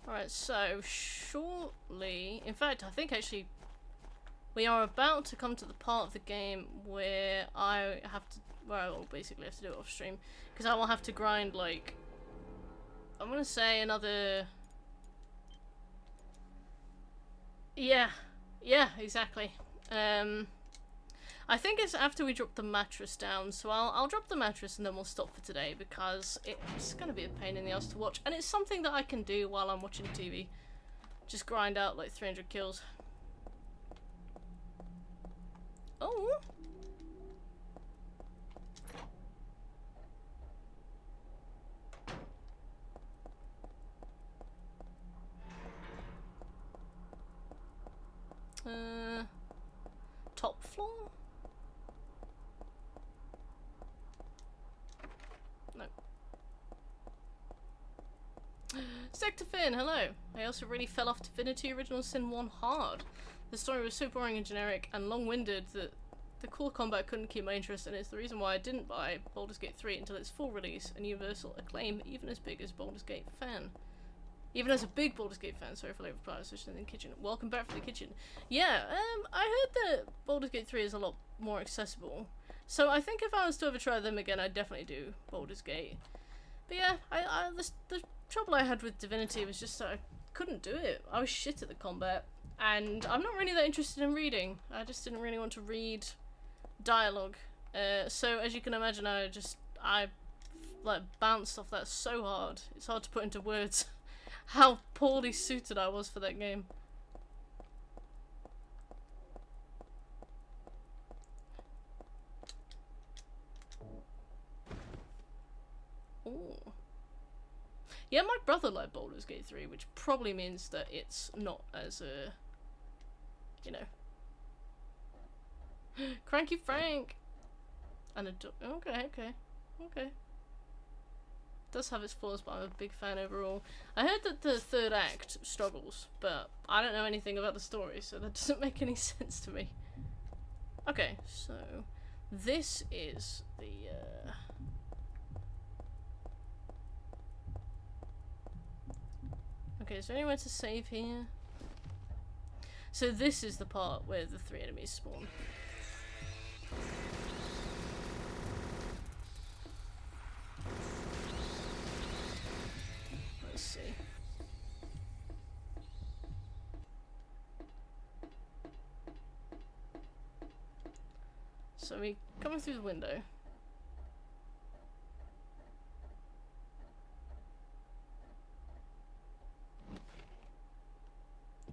Alright, so shortly, in fact I think actually we are about to come to the part of the game where I will basically have to do it off stream, because I will have to grind like, I'm gonna say another, yeah, exactly. I think it's after we drop the mattress down, so I'll drop the mattress and then we'll stop for today, because it's gonna be a pain in the ass to watch, and it's something that I can do while I'm watching TV. Just grind out like 300 kills. Oh! Top floor? No. Sector Finn, hello. I also really fell off Divinity Original Sin 1 hard. The story was so boring and generic and long-winded that the cool combat couldn't keep my interest, and it's the reason why I didn't buy Baldur's Gate 3 until its full release and universal acclaim, even as big as Baldur's Gate fan. Even as a big Baldur's Gate fan, sorry for late reply, especially in the kitchen. Welcome back from the kitchen. Yeah, I heard that Baldur's Gate 3 is a lot more accessible. So I think if I was to ever try them again, I'd definitely do Baldur's Gate. But yeah, the trouble I had with Divinity was just that I couldn't do it. I was shit at the combat. And I'm not really that interested in reading. I just didn't really want to read dialogue. So as you can imagine, I like bounced off that so hard. It's hard to put into words how poorly suited I was for that game. Ooh. Yeah, my brother liked Baldur's Gate 3, which probably means that it's not as you know. Cranky Frank! And okay. Does have its flaws, but I'm a big fan overall. I heard that the third act struggles, but I don't know anything about the story, so that doesn't make any sense to me. Okay, so this is the okay, is there anywhere to save here? So this is the part where the 3 enemies spawn. Let's see. So we coming through the window.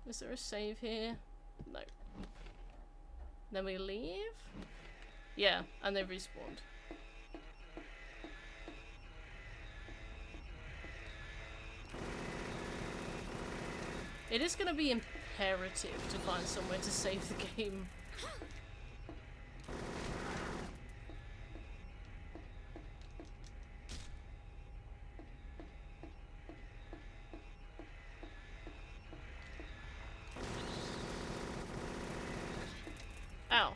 Is there a save here? No. Then we leave? Yeah, and they've respawned. It is going to be imperative to find somewhere to save the game. Ow.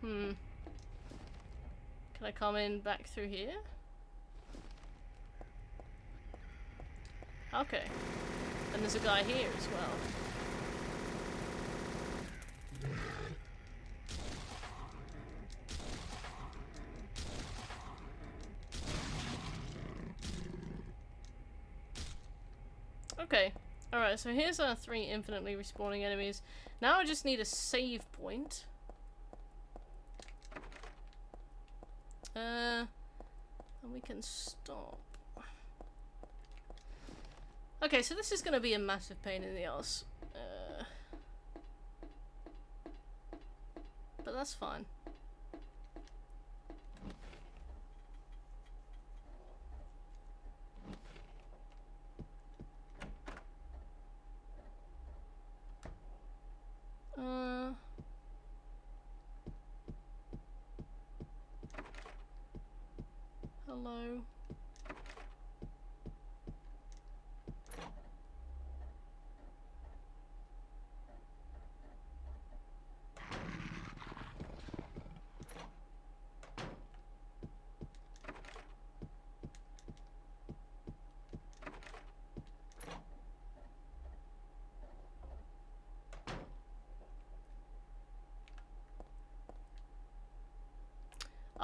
Can I come in back through here? Okay. And there's a guy here as well. Okay. Alright, so here's our 3 infinitely respawning enemies. Now I just need a save point. And we can stop. Okay, so this is gonna be a massive pain in the ass. But that's fine. Hello.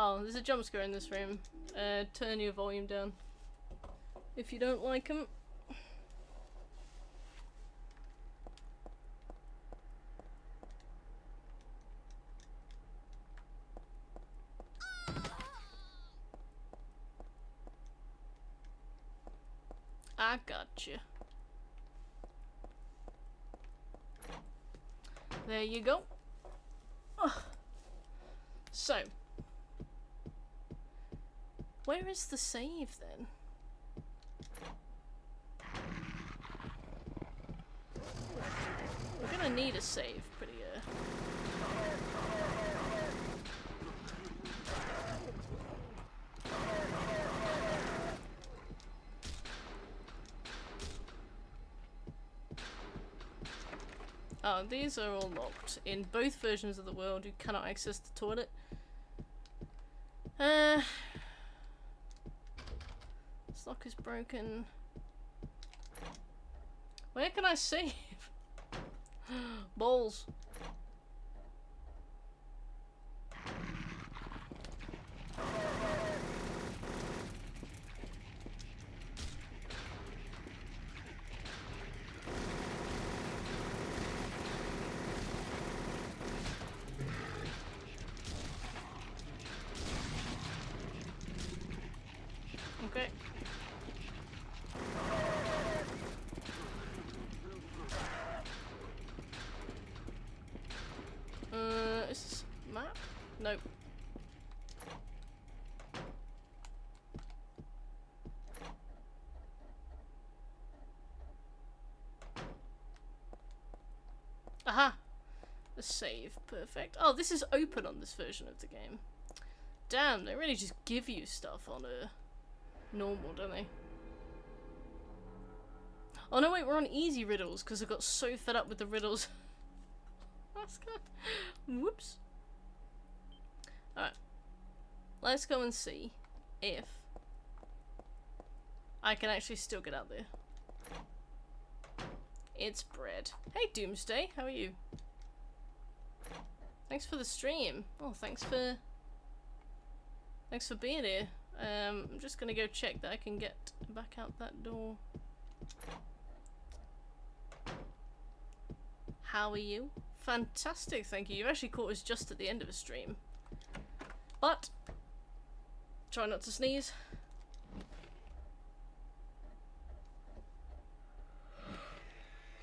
Oh, there's a jump scare in this room. Turn your volume down if you don't like them. I gotcha. There you go. So, Where is the save then? We're gonna need a save pretty Oh, these are all locked. In both versions of the world, you cannot access the toilet. This lock is broken. Where can I save? Balls. Okay. Is this map? Nope. Aha! The save. Perfect. Oh, this is open on this version of the game. Damn, they really just give you stuff on normal, don't they? Oh no, wait, we're on easy riddles because I got so fed up with the riddles. That's good. Whoops. Alright. Let's go and see if I can actually still get out there. It's bread. Hey Doomsday, how are you? Thanks for the stream. Oh, thanks for being here. I'm just gonna go check that I can get back out that door. How are you? Fantastic, thank you. You actually caught us just at the end of a stream. But try not to sneeze.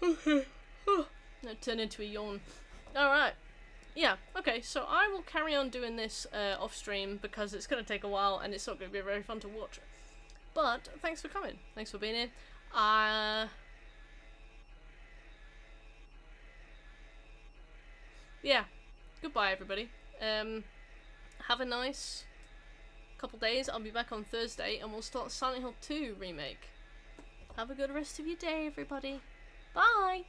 Okay. No, turn into a yawn. Alright. Yeah, okay, so I will carry on doing this off stream because it's going to take a while and it's not going to be very fun to watch. But thanks for coming. Thanks for being here. Yeah, goodbye everybody. Have a nice couple days. I'll be back on Thursday and we'll start Silent Hill 2 remake. Have a good rest of your day, everybody. Bye!